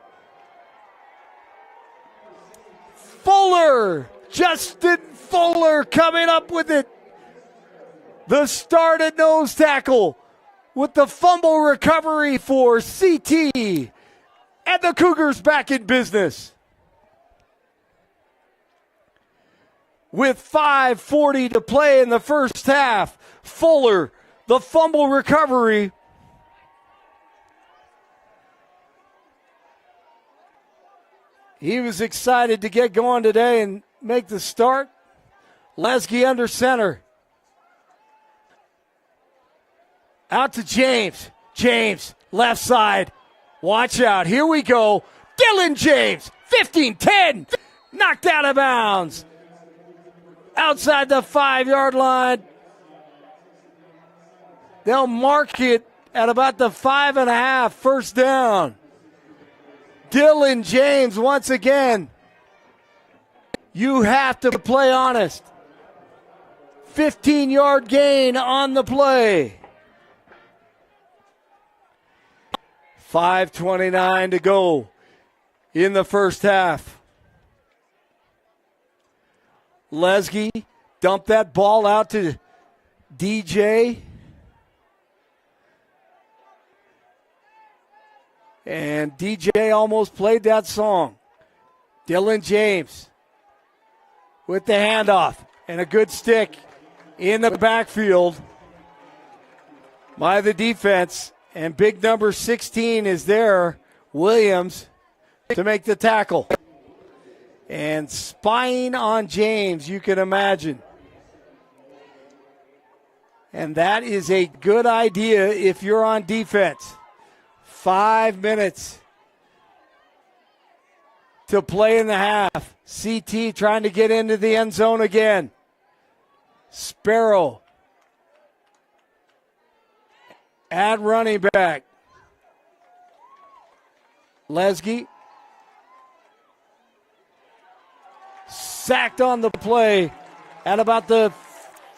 Fuller, Justin Fuller coming up with it. The start at nose tackle with the fumble recovery for CT. And the Cougars back in business. With 5:40 to play in the first half, Fuller, the fumble recovery. He was excited to get going today and make the start. Lesky under center. Out to James. James, left side. Watch out. Here we go. Dylan James, 15-10. Knocked out of bounds. Outside the 5-yard line. They'll mark it at about the 5.5, first down. Dylan James, once again. You have to play honest. 15-yard gain on the play. 5:29 to go in the first half. Lesky dumped that ball out to DJ. And DJ almost played that song. Dylan James with the handoff and a good stick in the backfield by the defense. And big number 16 is there Williams to make the tackle. And spying on James, you can imagine. And that is a good idea if you're on defense. 5 minutes to play in the half. CT trying to get into the end zone again. Sparrow at running back. Lesge sacked on the play at about the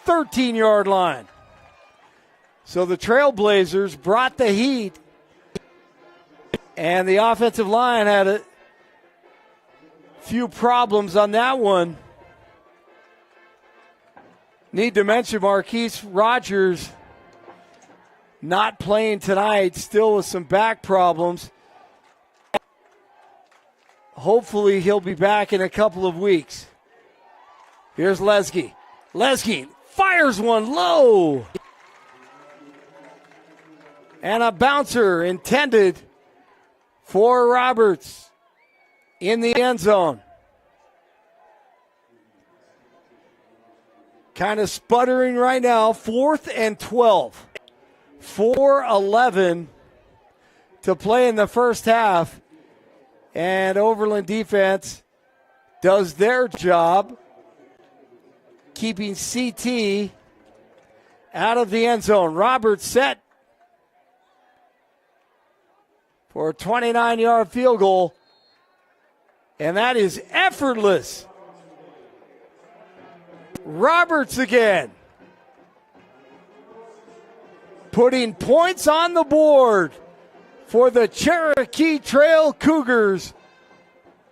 13-yard line. So the Trailblazers brought the heat, and the offensive line had a few problems on that one. Need to mention Marquise Rogers not playing tonight, still with some back problems. Hopefully he'll be back in a couple of weeks. Here's Lesge. Lesge fires one low. And a bouncer intended for Roberts in the end zone. Kind of sputtering right now. 4th and 12. 4:11 to play in the first half. And Overland defense does their job keeping CT out of the end zone. Roberts set for a 29-yard field goal. And that is effortless. Roberts again. Putting points on the board for the Cherokee Trail Cougars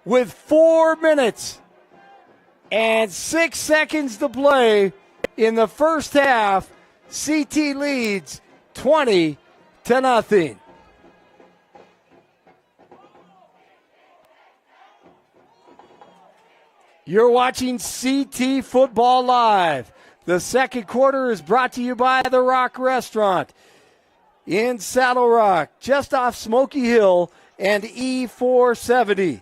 with 4 minutes and 6 seconds to play in the first half. CT leads 20-0. You're watching CT Football Live. The second quarter is brought to you by The Rock Restaurant in Saddle Rock, just off Smoky Hill and E470.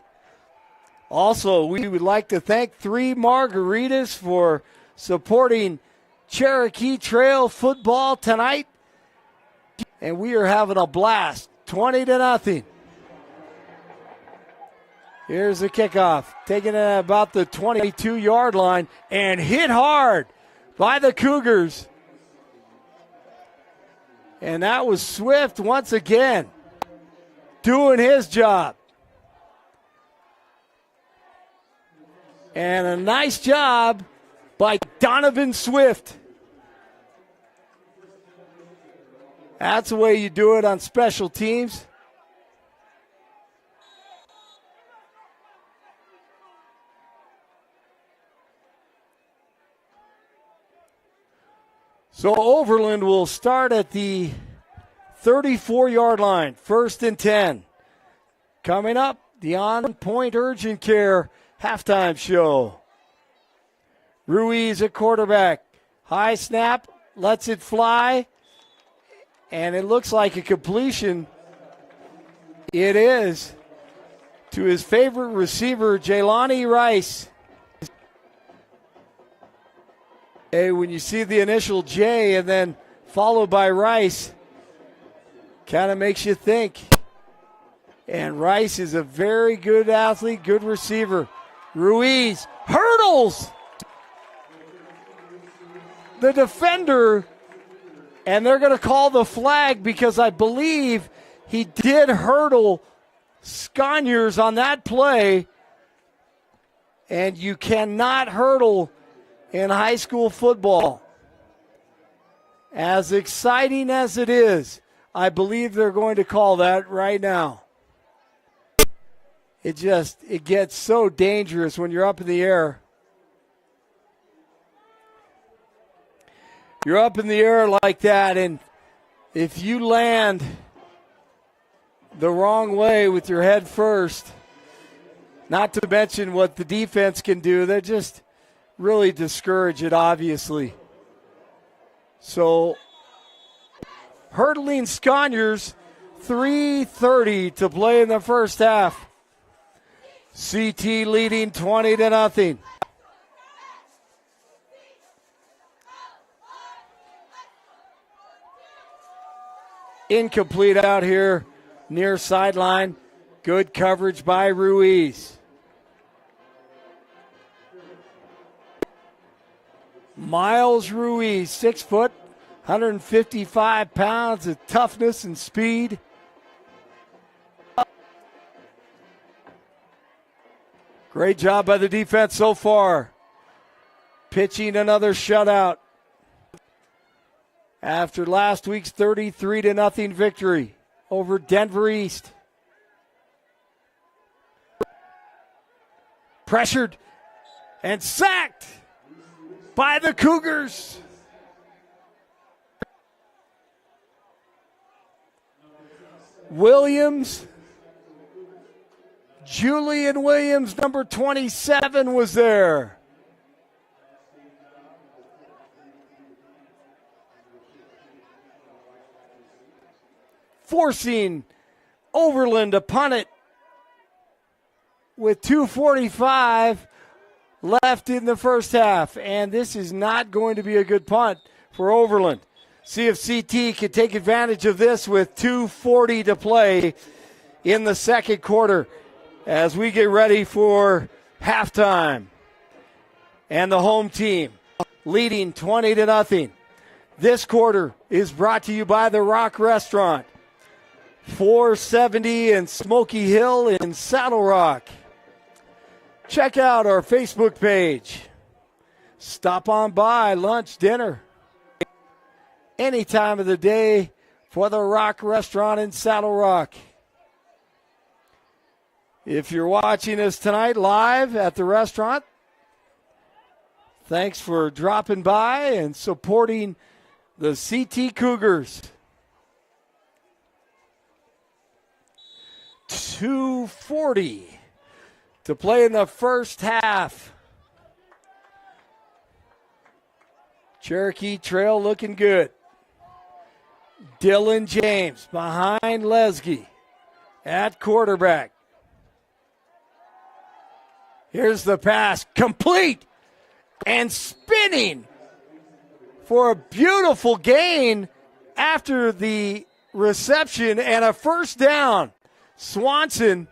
Also, we would like to thank 3 Margaritas for supporting Cherokee Trail football tonight. And we are having a blast, 20-0. Here's the kickoff, taken at about the 22-yard line and hit hard by the Cougars. And that was Swift once again doing his job. And a nice job by Donovan Swift. That's the way you do it on special teams. So Overland will start at the 34-yard line, 1st and 10. Coming up, the on-point urgent care halftime show. Ruiz at quarterback. High snap, lets it fly, and it looks like a completion. It is to his favorite receiver, Jelani Rice. Hey, when you see the initial J and then followed by Rice, kind of makes you think. And Rice is a very good athlete, good receiver. Ruiz hurdles the defender, and they're going to call the flag because I believe he did hurdle Sconyers on that play, and you cannot hurdle in high school football. As exciting as it is, I believe they're going to call that right now. It gets so dangerous when you're up in the air. You're up in the air like that, and if you land the wrong way with your head first, not to mention what the defense can do, they're just really discourage it, obviously. So, hurdling Sconyers 3:30 to play in the first half. CT leading 20-0. Incomplete out here near sideline. Good coverage by Ruiz. Miles Ruiz, 6 foot, 155 pounds of toughness and speed. Great job by the defense so far. Pitching another shutout after last week's 33-0 victory over Denver East. Pressured and sacked by the Cougars. Williams, Julian Williams, number 27, was there. Forcing Overland to punt it with 2:45 left in the first half. And this is not going to be a good punt for Overland. See if CT can take advantage of this with 2:40 to play in the second quarter as we get ready for halftime. And the home team leading 20-0. This quarter is brought to you by the Rock Restaurant, 470 and Smoky Hill in Saddle Rock. Check out our Facebook page. Stop on by, lunch, dinner, any time of the day for the Rock Restaurant in Saddle Rock. If you're watching us tonight live at the restaurant, thanks for dropping by and supporting the CT Cougars. 2:40 to play in the first half. Cherokee Trail looking good. Dylan James behind Lesgie at quarterback. Here's the pass, complete and spinning for a beautiful gain after the reception and a first down. Swanson,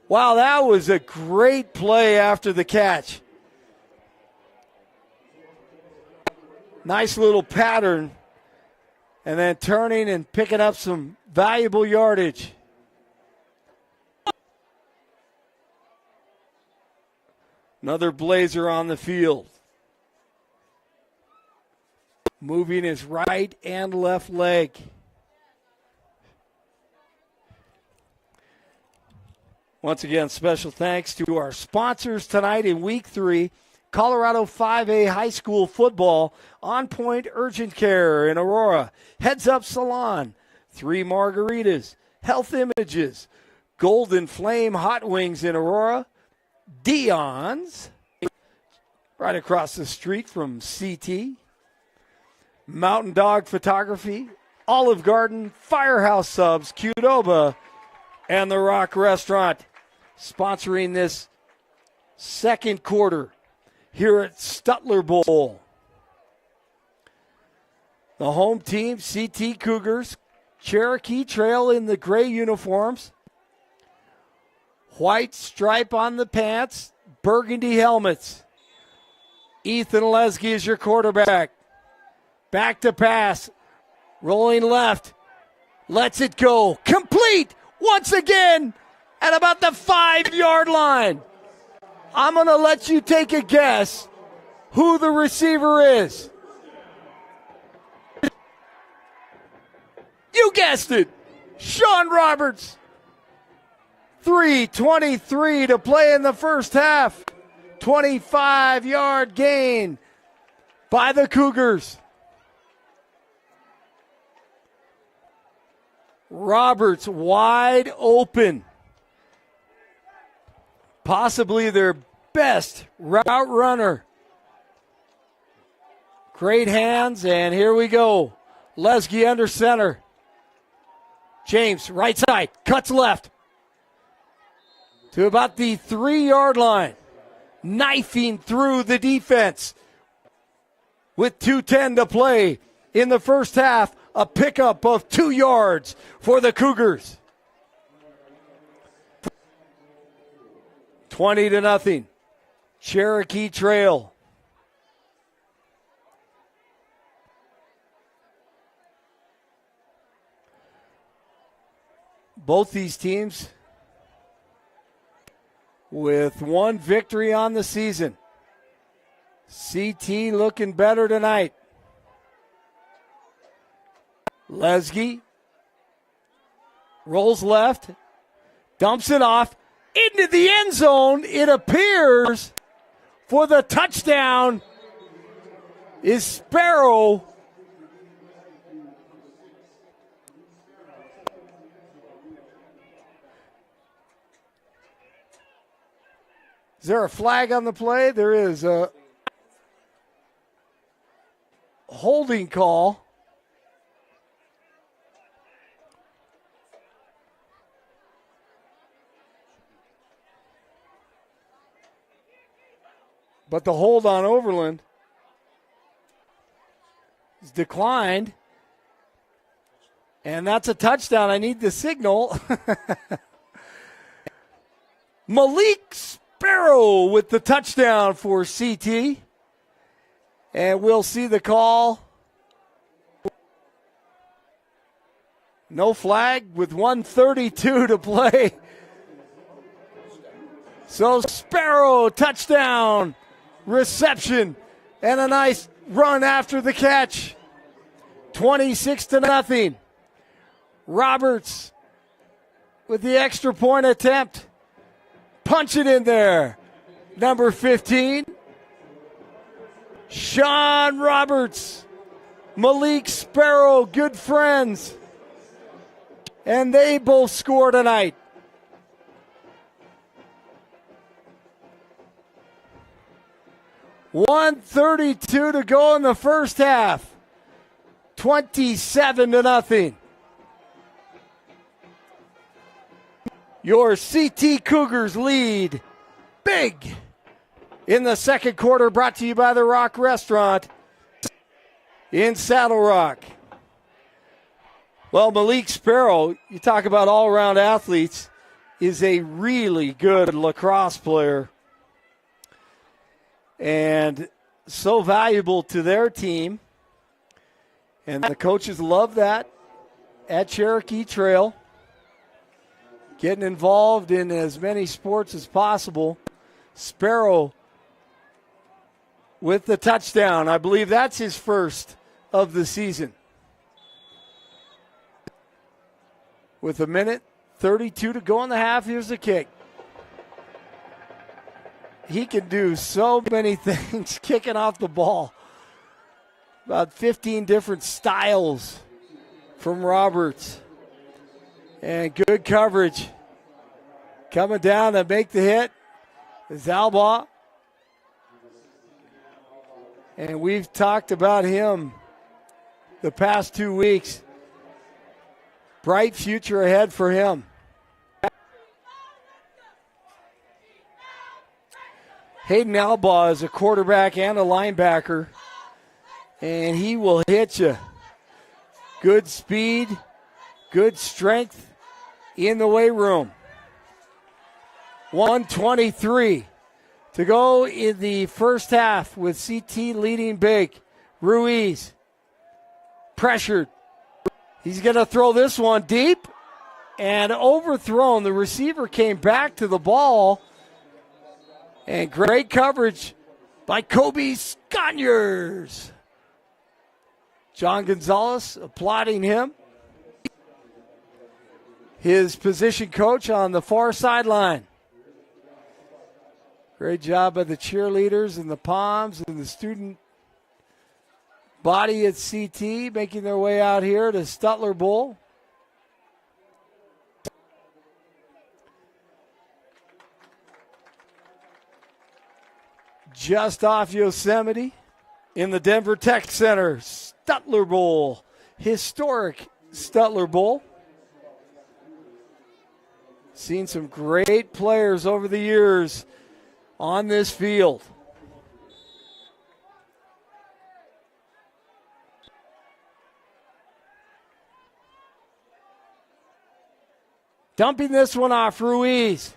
wow, that was a great play after the catch. Nice little pattern, and then turning and picking up some valuable yardage. Another Blazer on the field. Moving his right and left leg. Once again, special thanks to our sponsors tonight in Week 3. Colorado 5A High School Football, On Point Urgent Care in Aurora, Heads Up Salon, 3 Margaritas, Health Images, Golden Flame Hot Wings in Aurora, Dion's, right across the street from CT, Mountain Dog Photography, Olive Garden, Firehouse Subs, Qdoba, and the Rock Restaurant, sponsoring this second quarter here at Stutler Bowl. The home team, CT Cougars, Cherokee Trail in the gray uniforms, white stripe on the pants, burgundy helmets. Ethan Lesgie is your quarterback. Back to pass, rolling left, lets it go, complete once again at about the 5-yard line. I'm going to let you take a guess who the receiver is. You guessed it, Sean Roberts. 3:23 to play in the first half. 25-yard gain by the Cougars. Roberts wide open. Possibly their best route runner. Great hands, and here we go. Lesgie under center. James, right side, cuts left to about the 3-yard line, knifing through the defense with 2:10 to play in the first half. A pickup of 2 yards for the Cougars. 20-0. Cherokee Trail. Both these teams with 1 victory on the season. CT looking better tonight. Lesge rolls left, dumps it off into the end zone. It appears for the touchdown is Sparrow. Is there a flag on the play? There is a holding call. But the hold on Overland is declined. And that's a touchdown. I need the signal. Malik Sparrow with the touchdown for CT. And we'll see the call. No flag with 1:32 to play. So Sparrow, touchdown. Reception and a nice run after the catch. 26-0. Roberts with the extra point attempt. Punch it in there. Number 15. Sean Roberts. Malik Sparrow, good friends. And they both score tonight. $1:32 to go in the first half. 27-0. Your CT Cougars lead big in the second quarter, brought to you by the Rock Restaurant in Saddle Rock. Well, Malik Sparrow, you talk about all-around athletes, is a really good lacrosse player. And so valuable to their team. And the coaches love that at Cherokee Trail. Getting involved in as many sports as possible. Sparrow with the touchdown. I believe that's his first of the season. With 1:32 to go in the half, here's the kick. He can do so many things kicking off the ball. About 15 different styles from Roberts. And good coverage. Coming down to make the hit is Alba. And we've talked about him the past 2 weeks. Bright future ahead for him. Hayden Alba is a quarterback and a linebacker, and he will hit you. Good speed, good strength in the weight room. 1:23 to go in the first half with CT leading big. Ruiz pressured. He's going to throw this one deep and overthrown. The receiver came back to the ball. And great coverage by Kobe Sconyers. John Gonzalez applauding him. His position coach on the far sideline. Great job by the cheerleaders and the Poms and the student body at CT making their way out here to Stutler Bowl. Just off Yosemite in the Denver Tech Center. Stutler Bowl. Historic Stutler Bowl. Seen some great players over the years on this field. Dumping this one off, Ruiz.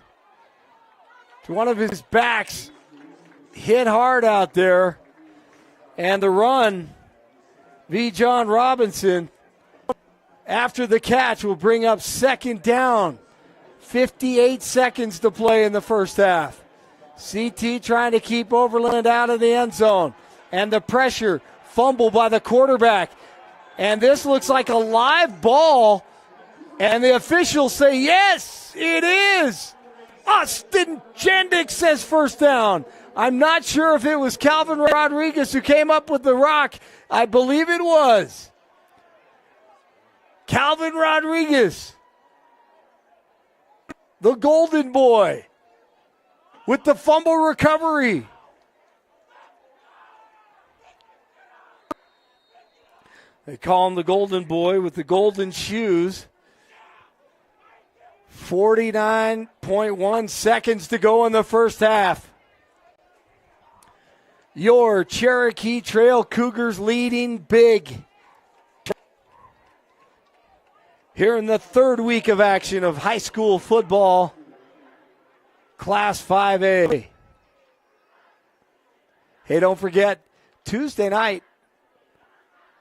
To one of his backs. Hit hard out there. And the run, V. John Robinson, after the catch, will bring up second down. 58 seconds to play in the first half. CT trying to keep Overland out of the end zone. And the pressure, fumble by the quarterback. And this looks like a live ball. And the officials say, yes, it is. Austin Jendick says first down. I'm not sure if it was Calvin Rodriguez who came up with the rock. I believe it was. Calvin Rodriguez, the golden boy, with the fumble recovery. They call him the golden boy with the golden shoes. 49.1 seconds to go in the first half. Your Cherokee Trail Cougars leading big. Here in the third week of action of high school football, Class 5A. Hey, don't forget, Tuesday night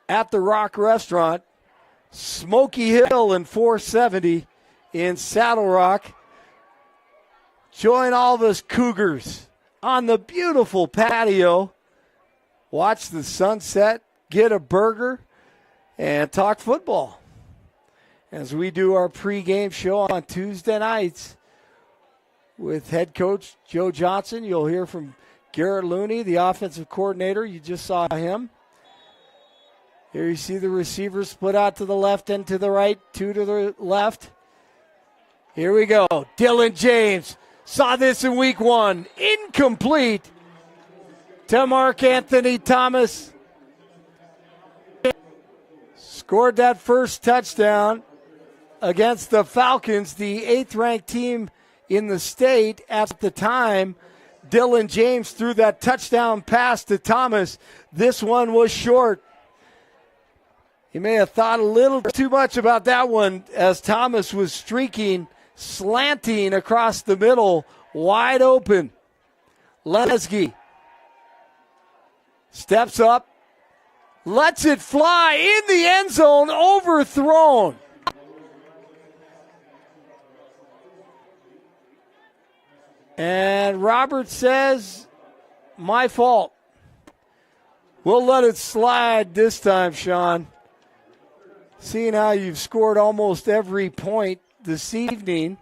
at the Rock Restaurant, Smoky Hill and 470 in Saddle Rock. Join all of us Cougars on the beautiful patio. Watch the sunset, get a burger, and talk football. As we do our pregame show on Tuesday nights with head coach Joe Johnson. You'll hear from Garrett Looney, the offensive coordinator. You just saw him. Here you see the receivers split out to the left and to the right, two to the left. Here we go. Dylan James saw this in week one. Incomplete to Mark Anthony Thomas. Scored that first touchdown against the Falcons, the 8th-ranked team in the state at the time. Dylan James threw that touchdown pass to Thomas. This one was short. He may have thought a little too much about that one as Thomas was streaking, slanting across the middle, wide open. Lesky steps up, lets it fly in the end zone, overthrown. And Robert says, my fault. We'll let it slide this time, Sean. Seeing how you've scored almost every point this evening.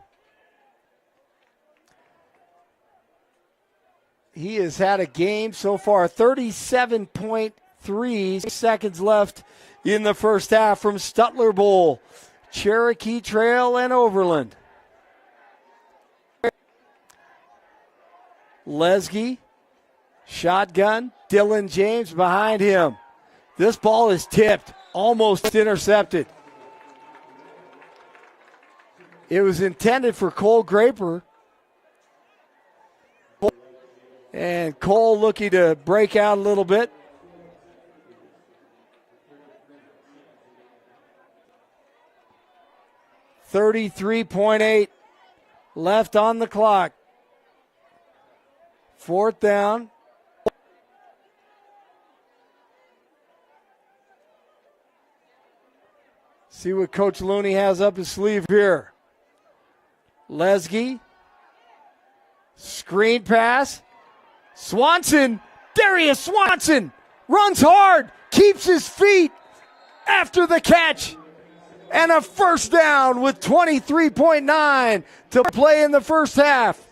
He has had a game so far, 37.3 seconds left in the first half from Stutler Bowl, Cherokee Trail, and Overland. Lesky, shotgun, Dylan James behind him. This ball is tipped, almost intercepted. It was intended for Cole Graper. And Cole looking to break out a little bit. $33.8 left on the clock. Fourth down. See what Coach Looney has up his sleeve here. Lesky. Screen pass. Swanson. Darius Swanson runs hard. Keeps his feet after the catch. And a first down with 23.9 to play in the first half.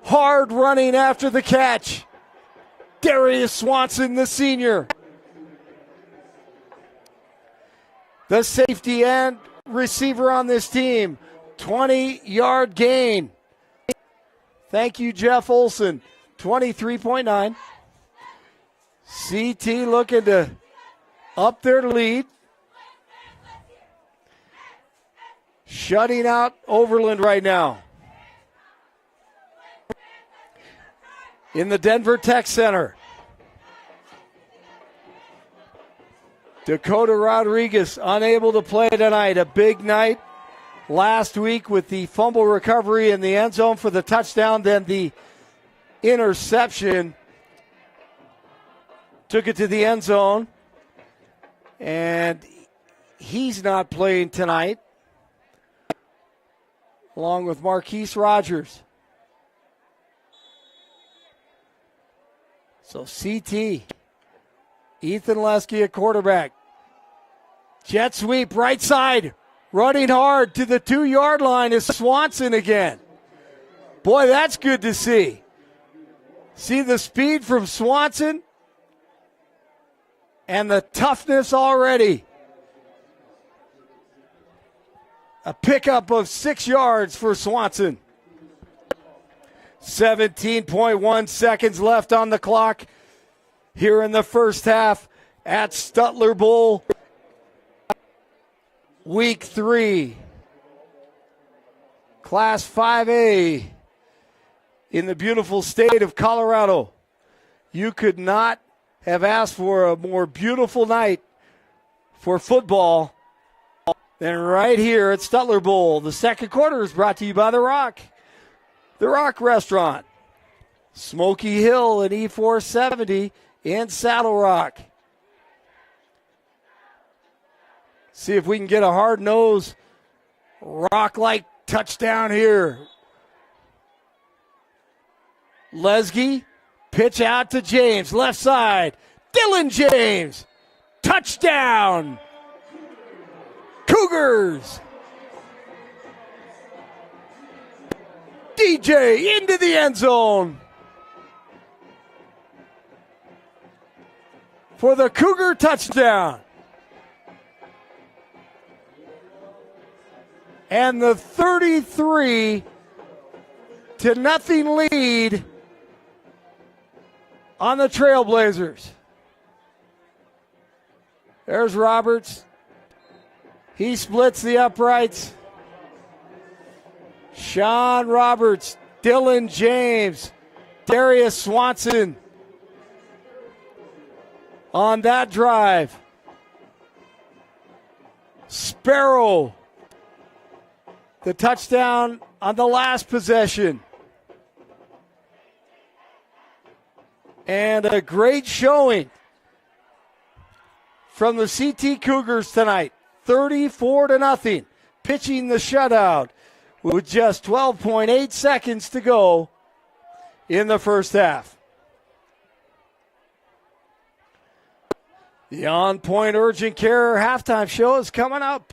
Hard running after the catch. Darius Swanson, the senior. The safety and receiver on this team. 20-yard gain. Thank you, Jeff Olson. 23.9. CT looking to up their lead. shutting out Overland right now. In the Denver Tech Center, Dakota Rodriguez unable to play tonight. A big night last week with the fumble recovery in the end zone for the touchdown, then the interception took it to the end zone, and he's not playing tonight, along with Marquise Rogers. So CT, Ethan Lesky at quarterback. Jet sweep right side, running hard to the 2-yard line is Swanson again. Boy, that's good to see. See the speed from Swanson and the toughness already. A pickup of 6 yards for Swanson. 17.1 seconds left on the clock here in the first half at Stutler Bowl, Week 3. Class 5A in the beautiful state of Colorado. You could not have asked for a more beautiful night for football than right here at Stutler Bowl. The second quarter is brought to you by The Rock Restaurant, Smoky Hill and E470 in Saddle Rock. See if we can get a hard-nosed, rock-like touchdown here. Lesgy, pitch out to James, left side. Dylan James, touchdown! Cougars! DJ into the end zone for the Cougar touchdown. And the 33-0 lead on the Trailblazers. There's Roberts. He splits the uprights. Sean Roberts, Dylan James, Darius Swanson on that drive. Sparrow, the touchdown on the last possession. And a great showing from the CT Cougars tonight. 34-0, pitching the shutout with just 12.8 seconds to go in the first half. The on-point urgent care halftime show is coming up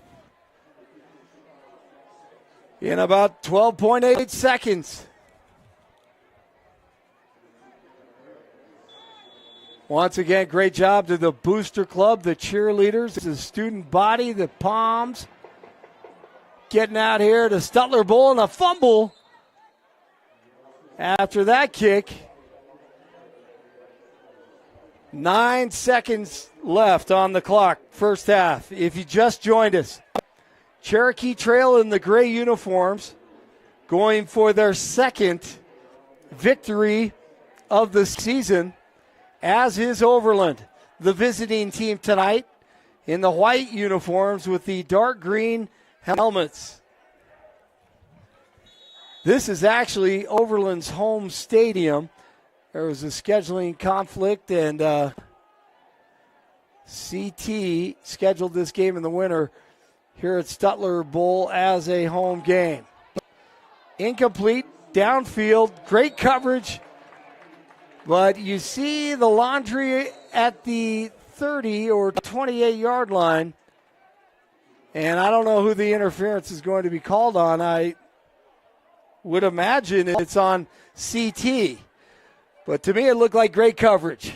in about 12.8 seconds. Once again, great job to the Booster Club, the cheerleaders, the student body, the Palms. Getting out here to Stutler Bowl and a fumble after that kick. 9 seconds left on the clock, first half. If you just joined us, Cherokee Trail in the gray uniforms going for their second victory of the season, as is Overland, the visiting team tonight, in the white uniforms with the dark green helmets. This is actually Overland's home stadium. There was a scheduling conflict, and CT scheduled this game in the winter here at Stutler Bowl as a home game. Incomplete, downfield, great coverage, but you see the laundry at the 30 or 28-yard line, and I don't know who the interference is going to be called on. I would imagine it's on CT. But to me, it looked like great coverage.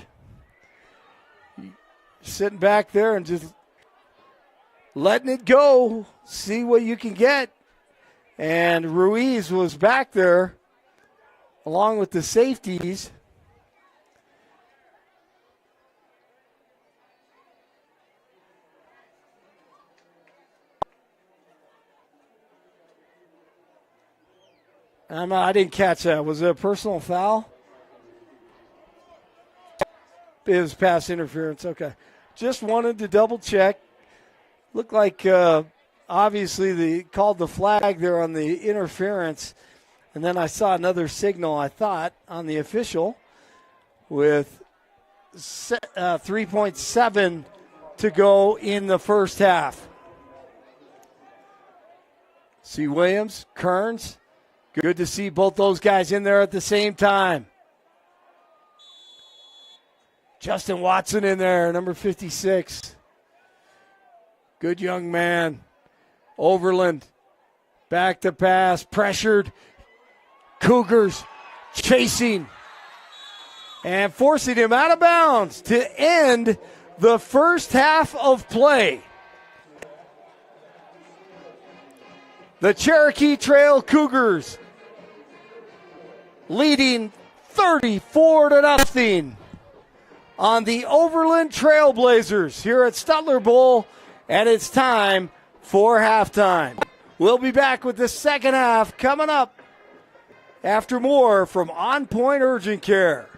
Sitting back there and just letting it go, see what you can get. And Ruiz was back there along with the safeties. I didn't catch that. Was it a personal foul? It was pass interference. Okay. Just wanted to double check. Looked like obviously they called the flag there on the interference. And then I saw another signal, I thought, on the official with 3.7 to go in the first half. See Williams, Kearns. Good to see both those guys in there at the same time. Justin Watson in there, number 56. Good young man. Overland, back to pass, pressured. Cougars chasing and forcing him out of bounds to end the first half of play. The Cherokee Trail Cougars leading 34-0 on the Overland Trailblazers here at Stutler Bowl, and it's time for halftime. We'll be back with the second half coming up after more from On Point Urgent Care.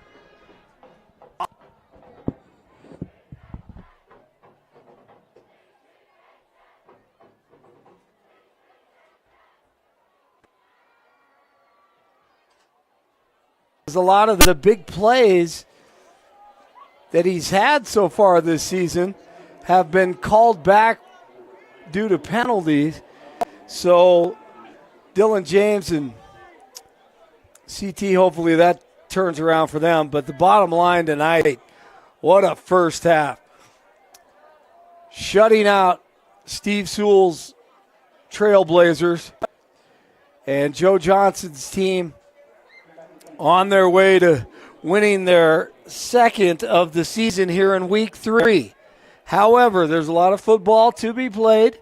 A lot of the big plays that he's had so far this season have been called back due to penalties. So Dylan James and CT, hopefully that turns around for them. But the bottom line tonight, what a first half. Shutting out Steve Sewell's Trailblazers and Joe Johnson's team on their way to winning their second of the season here in week 3. However, there's a lot of football to be played,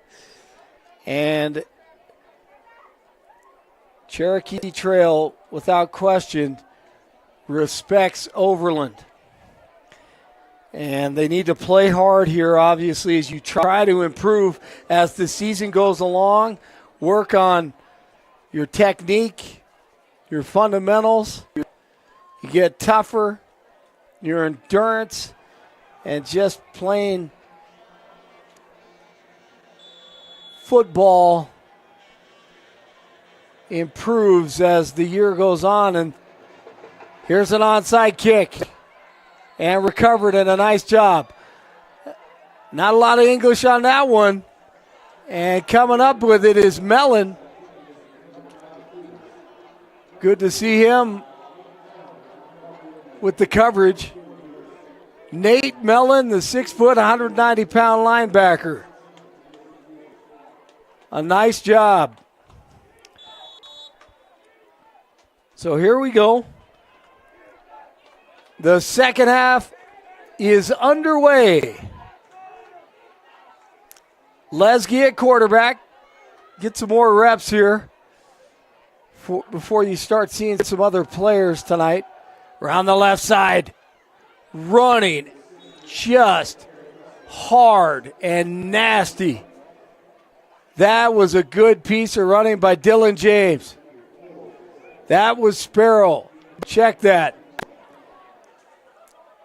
and Cherokee Trail, without question, respects Overland. And they need to play hard here, obviously, as you try to improve as the season goes along. Work on your technique, your fundamentals. You get tougher, your endurance, and just plain football improves as the year goes on. And here's an onside kick. And recovered, and a nice job. Not a lot of English on that one. And coming up with it is Mellon. Good to see him with the coverage. Nate Mellon, the 6-foot, 190-pound linebacker. A nice job. So here we go. The second half is underway. Lesgie at quarterback. Get some more reps here before you start seeing some other players tonight. Around the left side. Running just hard and nasty. That was a good piece of running by Dylan James. That was Sparrow. Check that.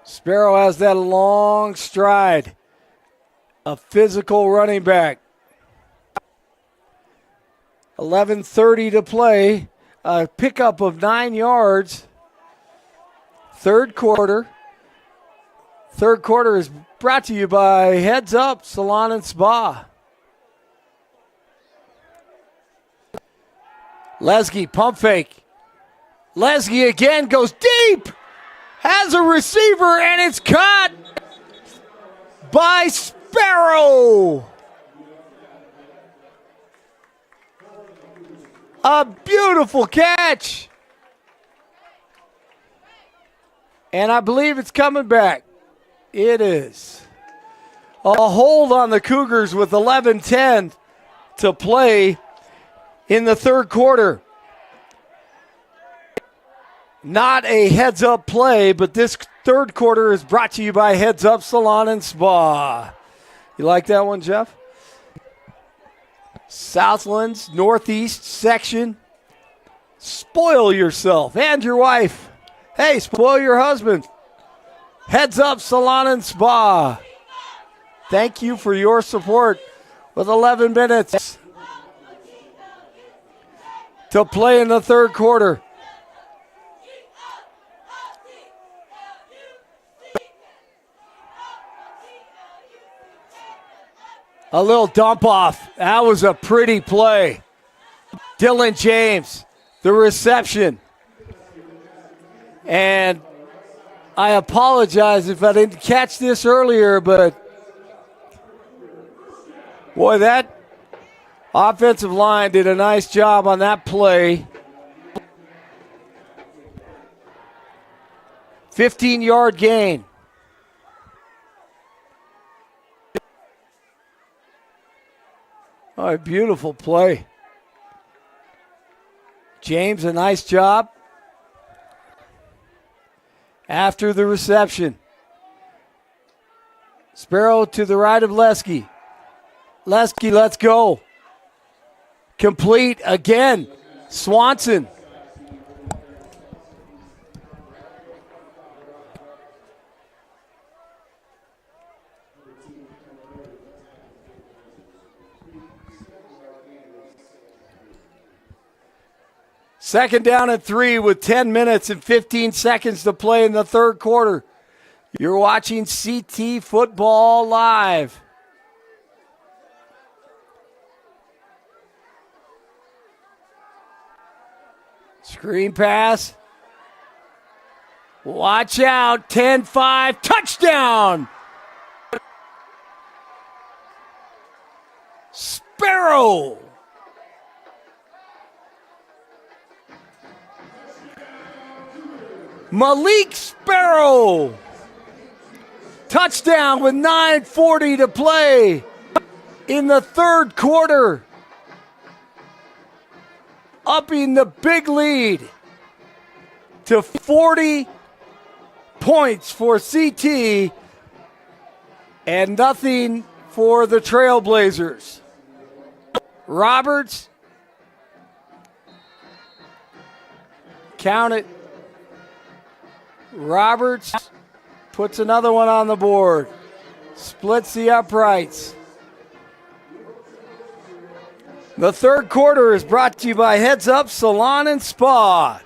Sparrow has that long stride. A physical running back. 11:30 to play. A pickup of 9 yards. Third quarter. Third quarter is brought to you by Heads Up Salon and Spa. Lesgie, pump fake. Lesgie again goes deep. Has a receiver, and it's caught by Sparrow. A beautiful catch. And I believe it's coming back. It is. A hold on the Cougars with 11:10 to play in the third quarter. Not a heads-up play, but this third quarter is brought to you by Heads Up Salon and Spa. You like that one, Jeff? Southland's northeast section. Spoil yourself and your wife. Hey, spoil your husband. Heads Up Salon and Spa. Thank you for your support with 11 minutes to play in the third quarter. A little dump off. That was a pretty play. Dylan James, the reception. And I apologize if I didn't catch this earlier, but boy, that offensive line did a nice job on that play. 15-yard gain. Oh, a beautiful play. James, a nice job. After the reception. Sparrow to the right of Lesky. Lesky, let's go. Complete again. Swanson. Second down and 3 with 10 minutes and 15 seconds to play in the third quarter. You're watching CT Football Live. Screen pass. Watch out. 10-5. Touchdown. Sparrow. Malik Sparrow. Touchdown with 9:40 to play in the third quarter. Upping the big lead to 40 points for CT and nothing for the Trailblazers. Roberts. Count it. Roberts puts another one on the board. Splits the uprights. The third quarter is brought to you by Heads Up Salon and Spa.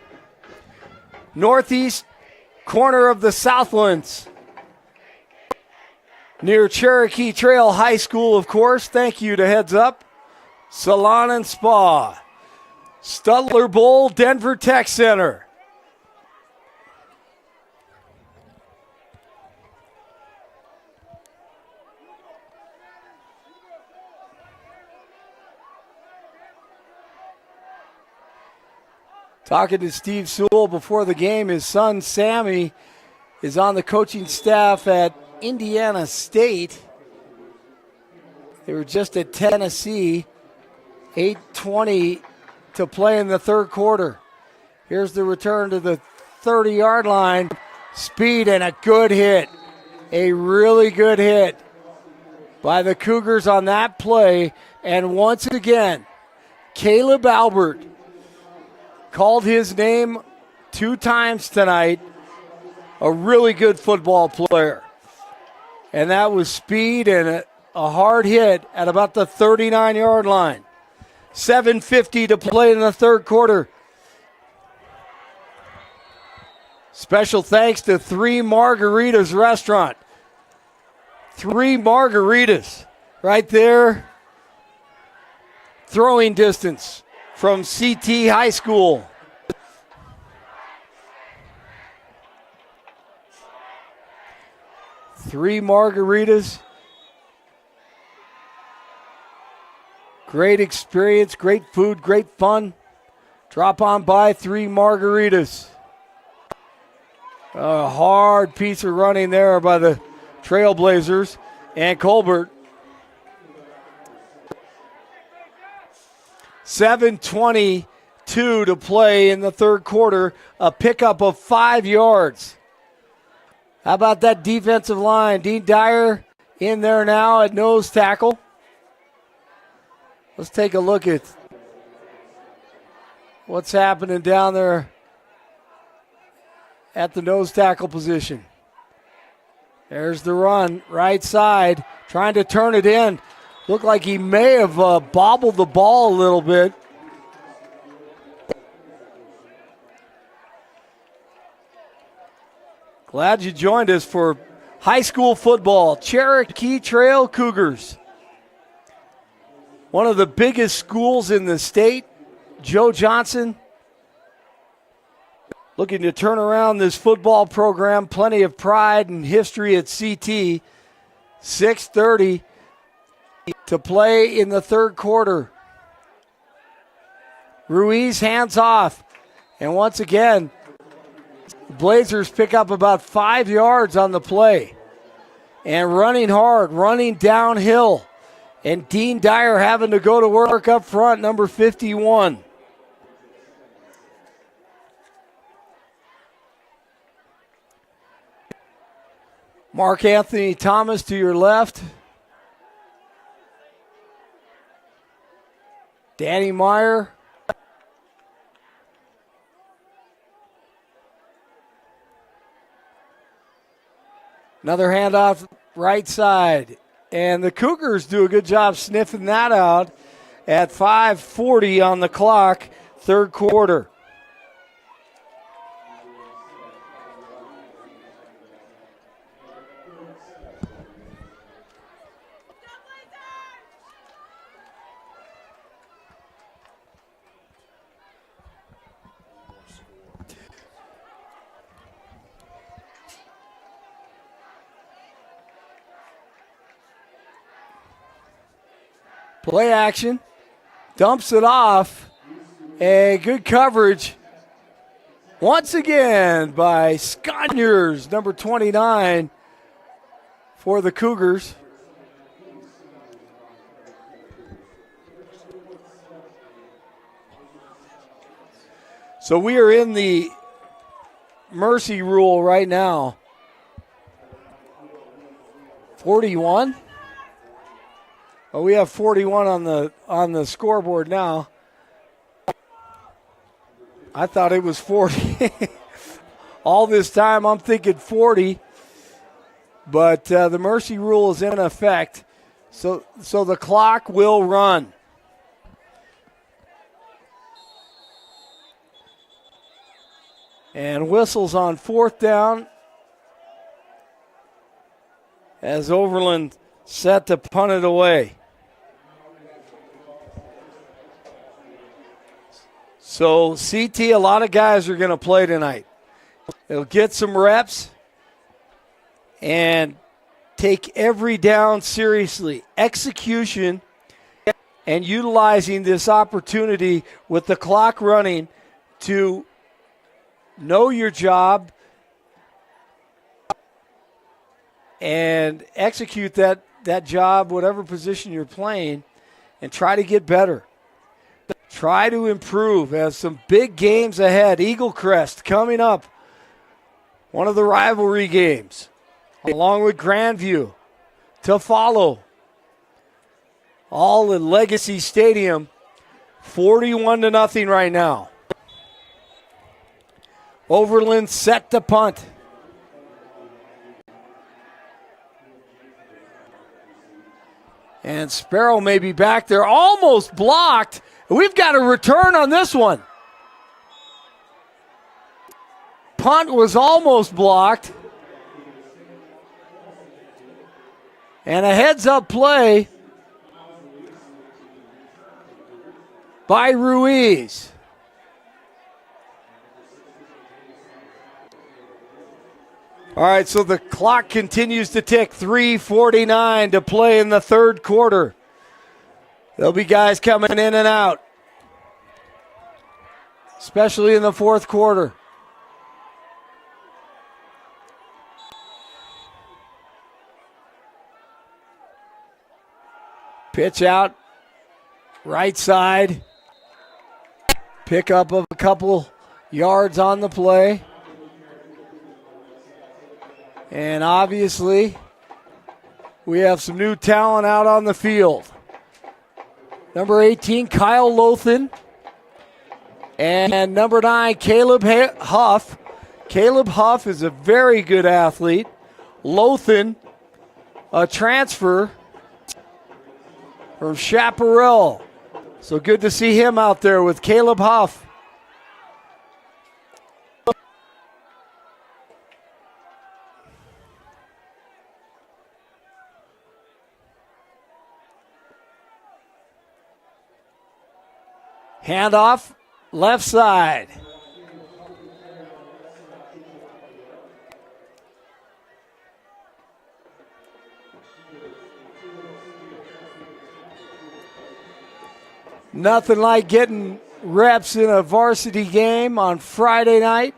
Northeast corner of the Southlands. Near Cherokee Trail High School, of course. Thank you to Heads Up Salon and Spa. Studler Bowl, Denver Tech Center. Talking to Steve Sewell before the game, his son Sammy is on the coaching staff at Indiana State. They were just at Tennessee. 8:20 to play in the third quarter. Here's the return to the 30-yard line. Speed and a good hit. A really good hit by the Cougars on that play. And once again, Caleb Albert called his name 2 times tonight. A really good football player. And that was speed and a hard hit at about the 39-yard line. 7:50 to play in the third quarter. Special thanks to 3 Margaritas Restaurant. 3 Margaritas right there. Throwing distance from CT High School. Three Margaritas. Great experience, great food, great fun. Drop on by 3 Margaritas. A hard piece of running there by the Trailblazers and Colbert. 7:22 to play in the third quarter. A pickup of 5 yards. How about that defensive line? Dean Dyer in there now at nose tackle. Let's take a look at what's happening down there at the nose tackle position. There's the run, right side, trying to turn it in. Looked like he may have bobbled the ball a little bit. Glad you joined us for high school football. Cherokee Trail Cougars. One of the biggest schools in the state. Joe Johnson looking to turn around this football program. Plenty of pride and history at CT. 6:30 to play in the third quarter. Ruiz hands off. And once again, the Blazers pick up about 5 yards on the play. And running hard, running downhill. And Dean Dyer having to go to work up front, number 51. Mark Anthony Thomas to your left. Danny Meyer. Another handoff right side. And the Cougars do a good job sniffing that out at 5:40 on the clock, third quarter. Play action, dumps it off, and good coverage once again by Sconyers, number 29 for the Cougars. So we are in the mercy rule right now. 41. Well, we have 41 on the scoreboard now. I thought it was 40. All this time I'm thinking 40. But the mercy rule is in effect. So the clock will run. And whistles on fourth down as Overland set to punt it away. So CT, a lot of guys are going to play tonight. They'll get some reps and take every down seriously. Execution and utilizing this opportunity with the clock running to know your job and execute that job, whatever position you're playing, and try to get better. Try to improve as some big games ahead. Eagle Crest coming up. One of the rivalry games, along with Grandview to follow. All in Legacy Stadium. 41-0 right now. Overland set to punt. And Sparrow may be back there, almost blocked. We've got a return on this one. Punt was almost blocked. And a heads-up play by Ruiz. All right, so the clock continues to tick. 3:49 to play in the third quarter. There'll be guys coming in and out, especially in the fourth quarter. Pitch out, right side. Pick up of a couple yards on the play. And obviously, we have some new talent out on the field. Number 18, Kyle Lothan, And number 9, Caleb Huff. Caleb Huff is a very good athlete. Lothan, a transfer from Chaparral. So good to see him out there with Caleb Huff. Handoff, left side. Nothing like getting reps in a varsity game on Friday night.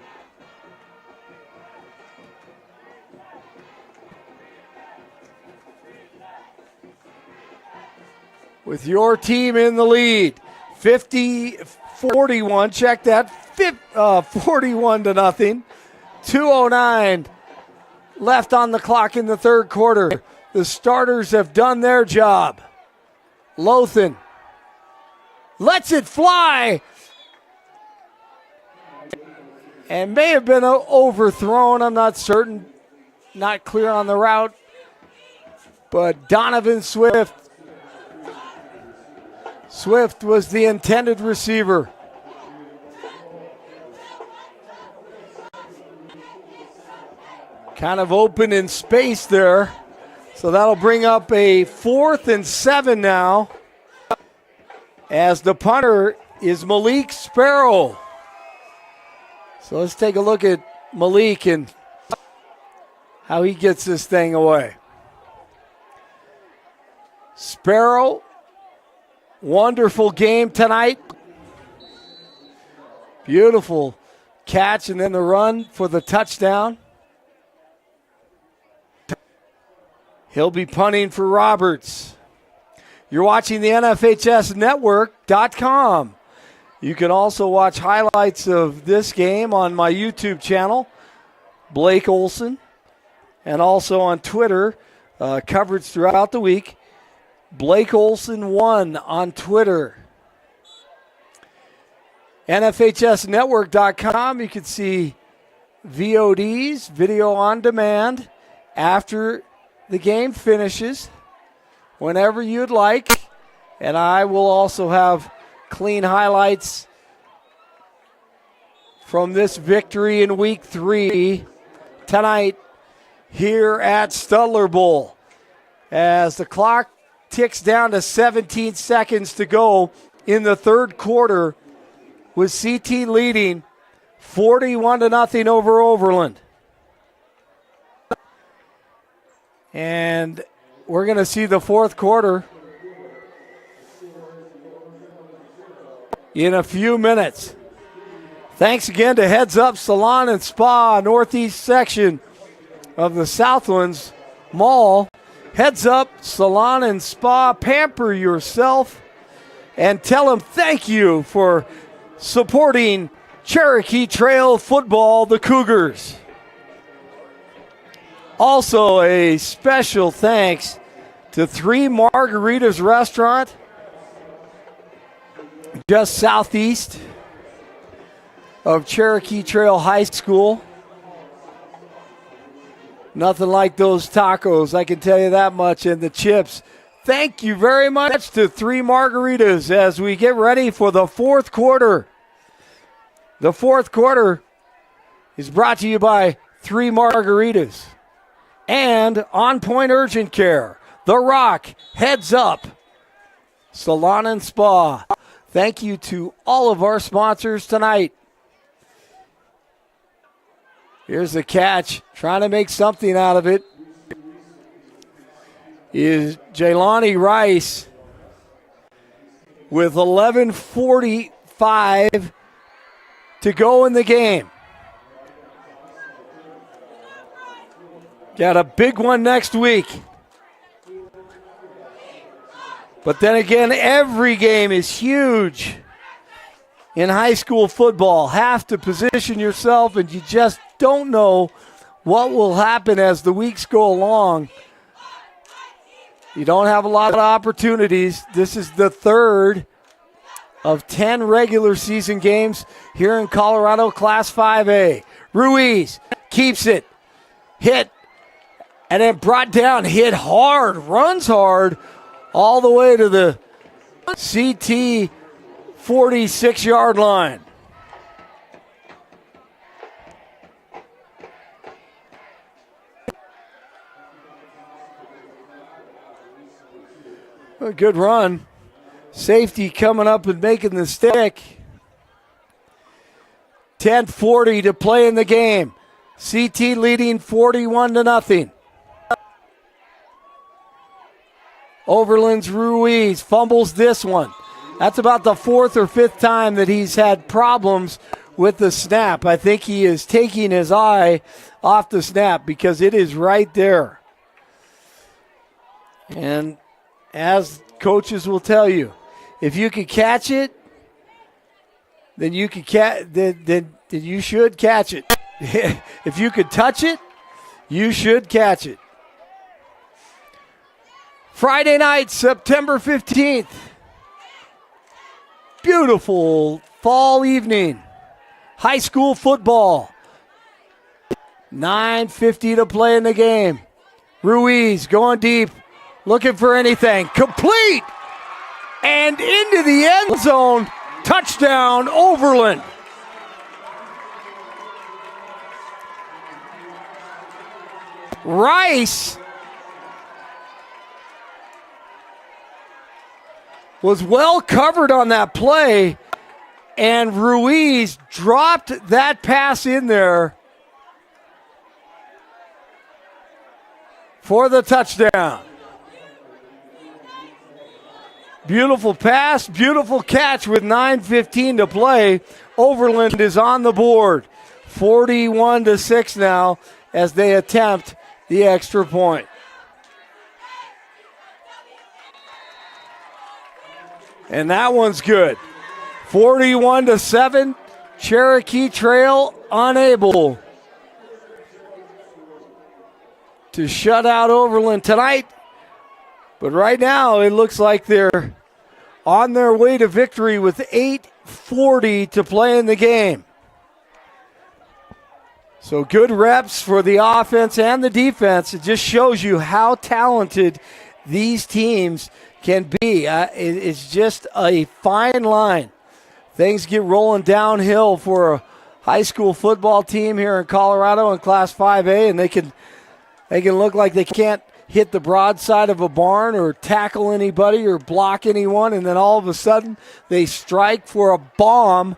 With your team in the lead. 50-41, check that, 41-0. 2:09 left on the clock in the third quarter. The starters have done their job. Lothan lets it fly and may have been overthrown. I'm not certain, not clear on the route. But Donovan Swift was the intended receiver. Kind of open in space there. So that'll bring up a 4th and 7 now, as the punter is Malik Sparrow. So let's take a look at Malik and how he gets this thing away. Sparrow, wonderful game tonight. Beautiful catch and then the run for the touchdown. He'll be punting for Roberts. You're watching the NFHSnetwork.com. You can also watch highlights of this game on my YouTube channel, Blake Olson, and also on Twitter, coverage throughout the week. Blake Olson 1 on Twitter. NFHSnetwork.com, you can see VODs, video on demand, after the game finishes, whenever you'd like. And I will also have clean highlights from this victory in week 3 tonight here at Studler Bowl. As the clock ticks down to 17 seconds to go in the third quarter, with CT leading 41-0 over Overland. And we're going to see the fourth quarter in a few minutes. Thanks again to Heads Up Salon and Spa, northeast section of the Southlands Mall. Heads Up Salon and Spa, pamper yourself and tell them thank you for supporting Cherokee Trail football, the Cougars. Also, a special thanks to 3 Margaritas Restaurant, just southeast of Cherokee Trail High School. Nothing like those tacos, I can tell you that much, and the chips. Thank you very much to 3 Margaritas as we get ready for the fourth quarter. The fourth quarter is brought to you by 3 Margaritas and On Point Urgent Care, The Rock, Heads Up, Salon and Spa. Thank you to all of our sponsors tonight. Here's the catch, trying to make something out of it, is Jaylani Rice with 11:45 to go in the game. Got a big one next week. But then again, every game is huge in high school football. Have to position yourself, and you just don't know what will happen as the weeks go along. You don't have a lot of opportunities. This is the third of 10 regular season games here in Colorado Class 5A. Ruiz keeps it, hit, and then brought down, hit hard, runs hard, all the way to the CT 46-yard line. A good run. Safety coming up and making the stick. 10:40 to play in the game. CT leading 41-0. Overland's Ruiz fumbles this one. That's about the fourth or fifth time that he's had problems with the snap. I think he is taking his eye off the snap because it is right there. And as coaches will tell you, if you can catch it, then you can then you should catch it. If you could touch it, you should catch it. Friday night, September 15th. Beautiful fall evening. High school football. 9:50 to play in the game. Ruiz going deep, looking for anything. Complete! And into the end zone. Touchdown, Overland. Rice was well covered on that play, and Ruiz dropped that pass in there for the touchdown. Beautiful pass, beautiful catch with 9:15 to play. Overland is on the board. 41-6 now as they attempt the extra point. And that one's good. 41-7. Cherokee Trail unable to shut out Overland tonight. But right now it looks like they're on their way to victory with 8:40 to play in the game. So good reps for the offense and the defense. It just shows you how talented these teams can be. It's just a fine line. Things get rolling downhill for a high school football team here in Colorado in Class 5A, and they can look like they can't hit the broadside of a barn or tackle anybody or block anyone, and then all of a sudden they strike for a bomb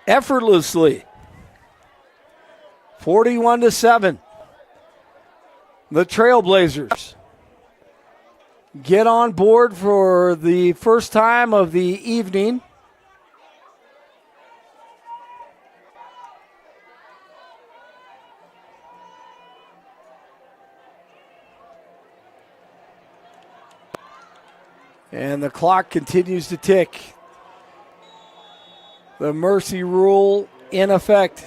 effortlessly. 41-7. The Trailblazers get on board for the first time of the evening. And the clock continues to tick. The mercy rule in effect.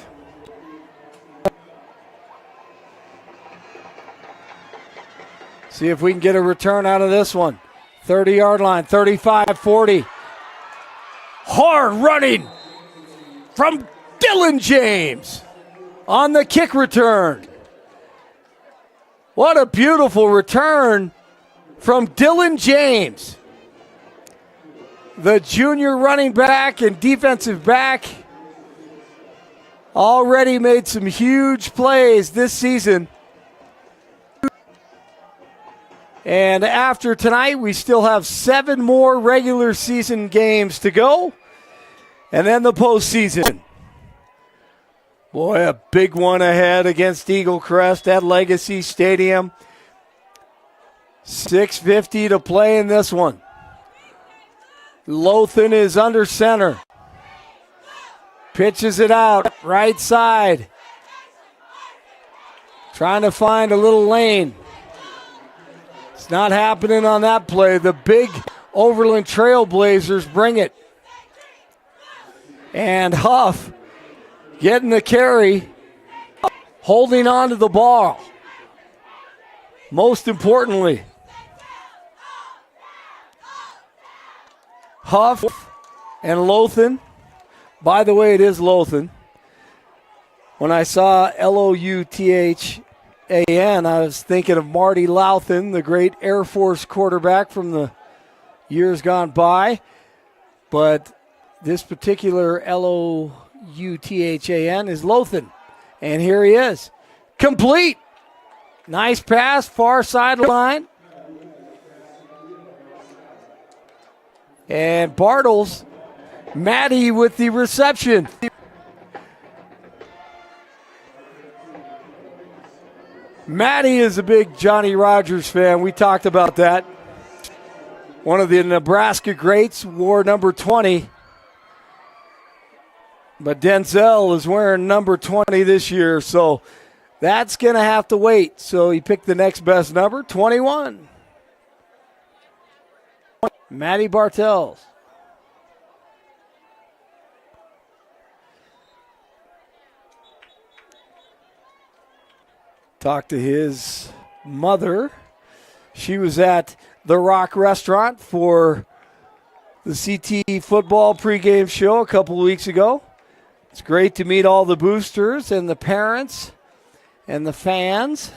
See if we can get a return out of this one. 30-yard line, 35-40. Hard running from Dylan James on the kick return. What a beautiful return from Dylan James. The junior running back and defensive back already made some huge plays this season. And after tonight, we still have 7 more regular season games to go. And then the postseason. Boy, a big one ahead against Eagle Crest at Legacy Stadium. 6:50 to play in this one. Lothan is under center. Pitches it out, right side. Trying to find a little lane. It's not happening on that play. The big Overland Trailblazers bring it. And Huff getting the carry, holding on to the ball. Most importantly, Huff and Lothan. By the way, it is Lothan. When I saw Louthan, I was thinking of Marty Louthan, the great Air Force quarterback from the years gone by. But this particular Louthan is Lothan. And here he is. Complete. Nice pass, far sideline. And Bartles, Maddie with the reception. Maddie is a big Johnny Rodgers fan. We talked about that. One of the Nebraska greats, wore number 20. But Denzel is wearing number 20 this year, so that's going to have to wait. So he picked the next best number, 21. Matty Bartels. Talked to his mother. She was at the Rock Restaurant for the CT football pregame show a couple of weeks ago. It's great to meet all the boosters and the parents and the fans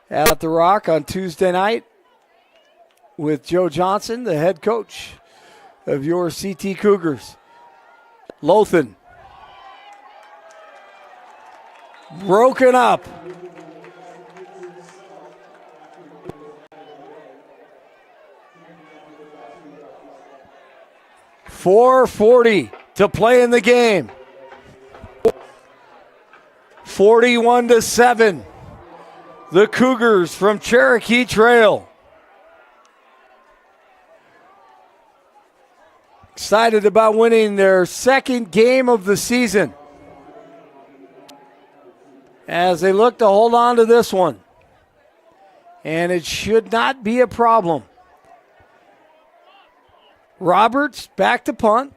at the Rock on Tuesday night with Joe Johnson, the head coach of your CT Cougars. Lothan. Broken up. .440 to play in the game. 41-7. The Cougars from Cherokee Trail. Excited about winning their second game of the season as they look to hold on to this one. And it should not be a problem. Roberts back to punt.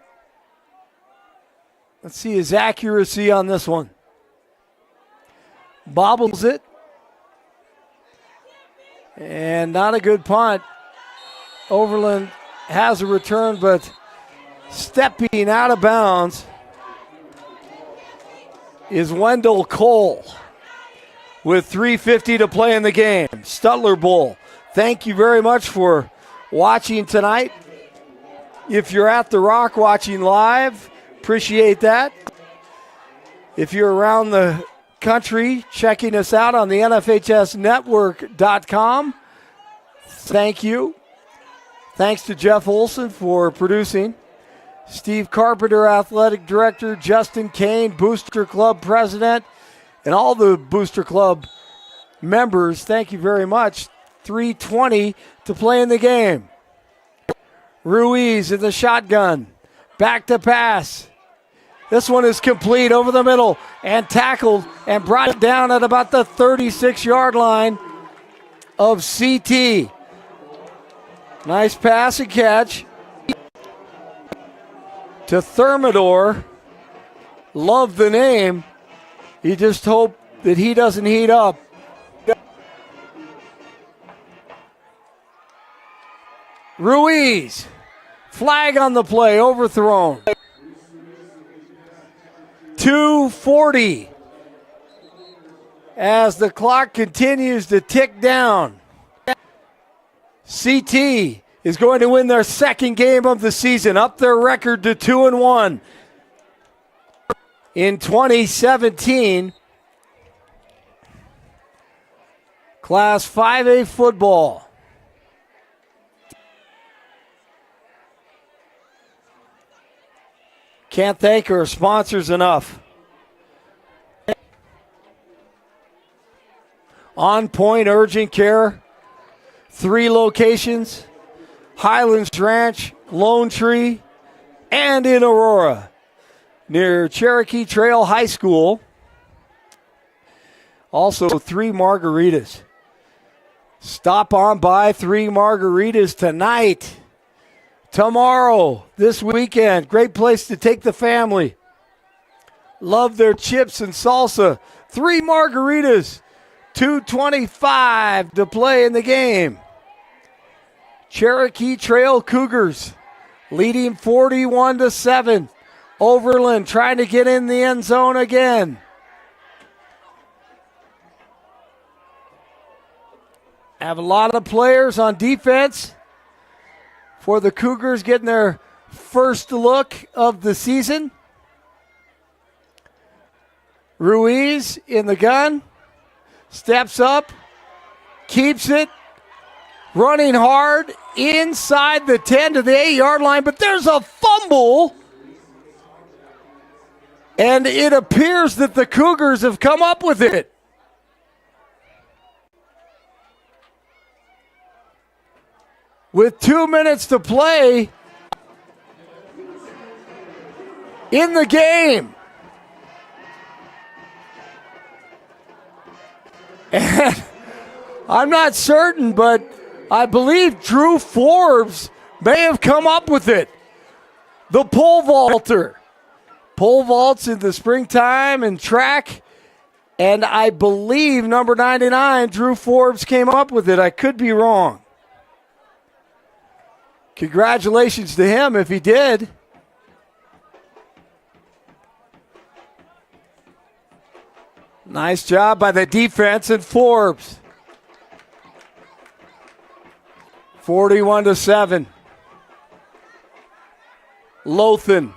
Let's see his accuracy on this one. Bobbles it. And not a good punt. Overland has a return, but stepping out of bounds is Wendell Cole with 3:50 to play in the game. Stutler Bowl. Thank you very much for watching tonight. If you're at the Rock watching live, appreciate that. If you're around the country checking us out on the NFHSnetwork.com, thank you. Thanks to Jeff Olson for producing. Steve Carpenter, Athletic Director, Justin Kane, Booster Club President, and all the Booster Club members, thank you very much. 3:20 to play in the game. Ruiz in the shotgun. Back to pass. This one is complete over the middle and tackled and brought down at about the 36-yard line of CT. Nice pass and catch to Thermidor. Love the name. You just hope that he doesn't heat up. Ruiz. Flag on the play, overthrown. 2:40 as the clock continues to tick down. CT is going to win their second game of the season, up their record to 2-1. In 2017, Class 5A football. Can't thank our sponsors enough. On Point Urgent Care, 3 locations, Highlands Ranch, Lone Tree, and in Aurora, near Cherokee Trail High School. Also 3 margaritas. Stop on by 3 margaritas tonight. Tomorrow, this weekend, great place to take the family. Love their chips and salsa. 3 margaritas, $2.25 to play in the game. Cherokee Trail Cougars leading 41-7. Overland trying to get in the end zone again. Have a lot of players on defense for the Cougars getting their first look of the season. Ruiz in the gun, steps up, keeps it, running hard inside the 10 to the 8-yard line, but there's a fumble. And it appears that the Cougars have come up with it. With 2 minutes to play in the game. And I'm not certain, but I believe Drew Forbes may have come up with it. The pole vaulter. Pole vaults in the springtime and track. And I believe number 99, Drew Forbes, came up with it. I could be wrong. Congratulations to him if he did. Nice job by the defense and Forbes. 41-7. Lothan.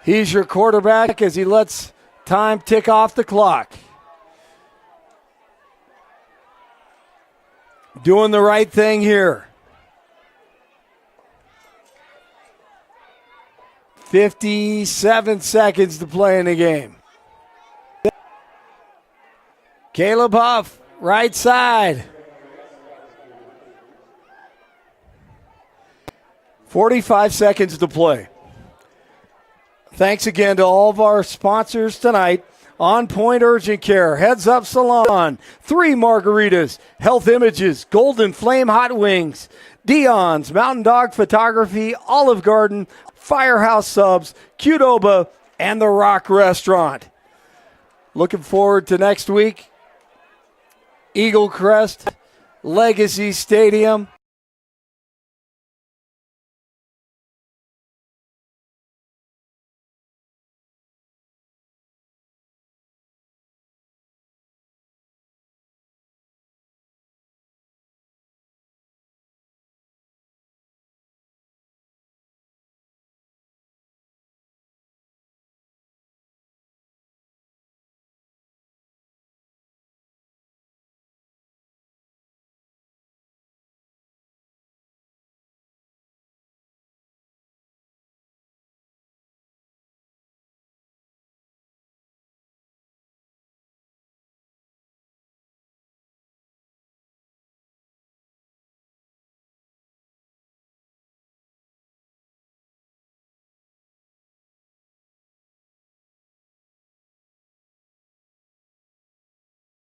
He's your quarterback as he lets time tick off the clock. Doing the right thing here. 57 seconds to play in the game. Caleb Huff, right side. 45 seconds to play. Thanks again to all of our sponsors tonight. On Point Urgent Care, Heads Up Salon, 3 Margaritas, Health Images, Golden Flame Hot Wings, Dion's, Mountain Dog Photography, Olive Garden, Firehouse Subs, Qdoba, and The Rock Restaurant. Looking forward to next week. Eagle Crest, Legacy Stadium.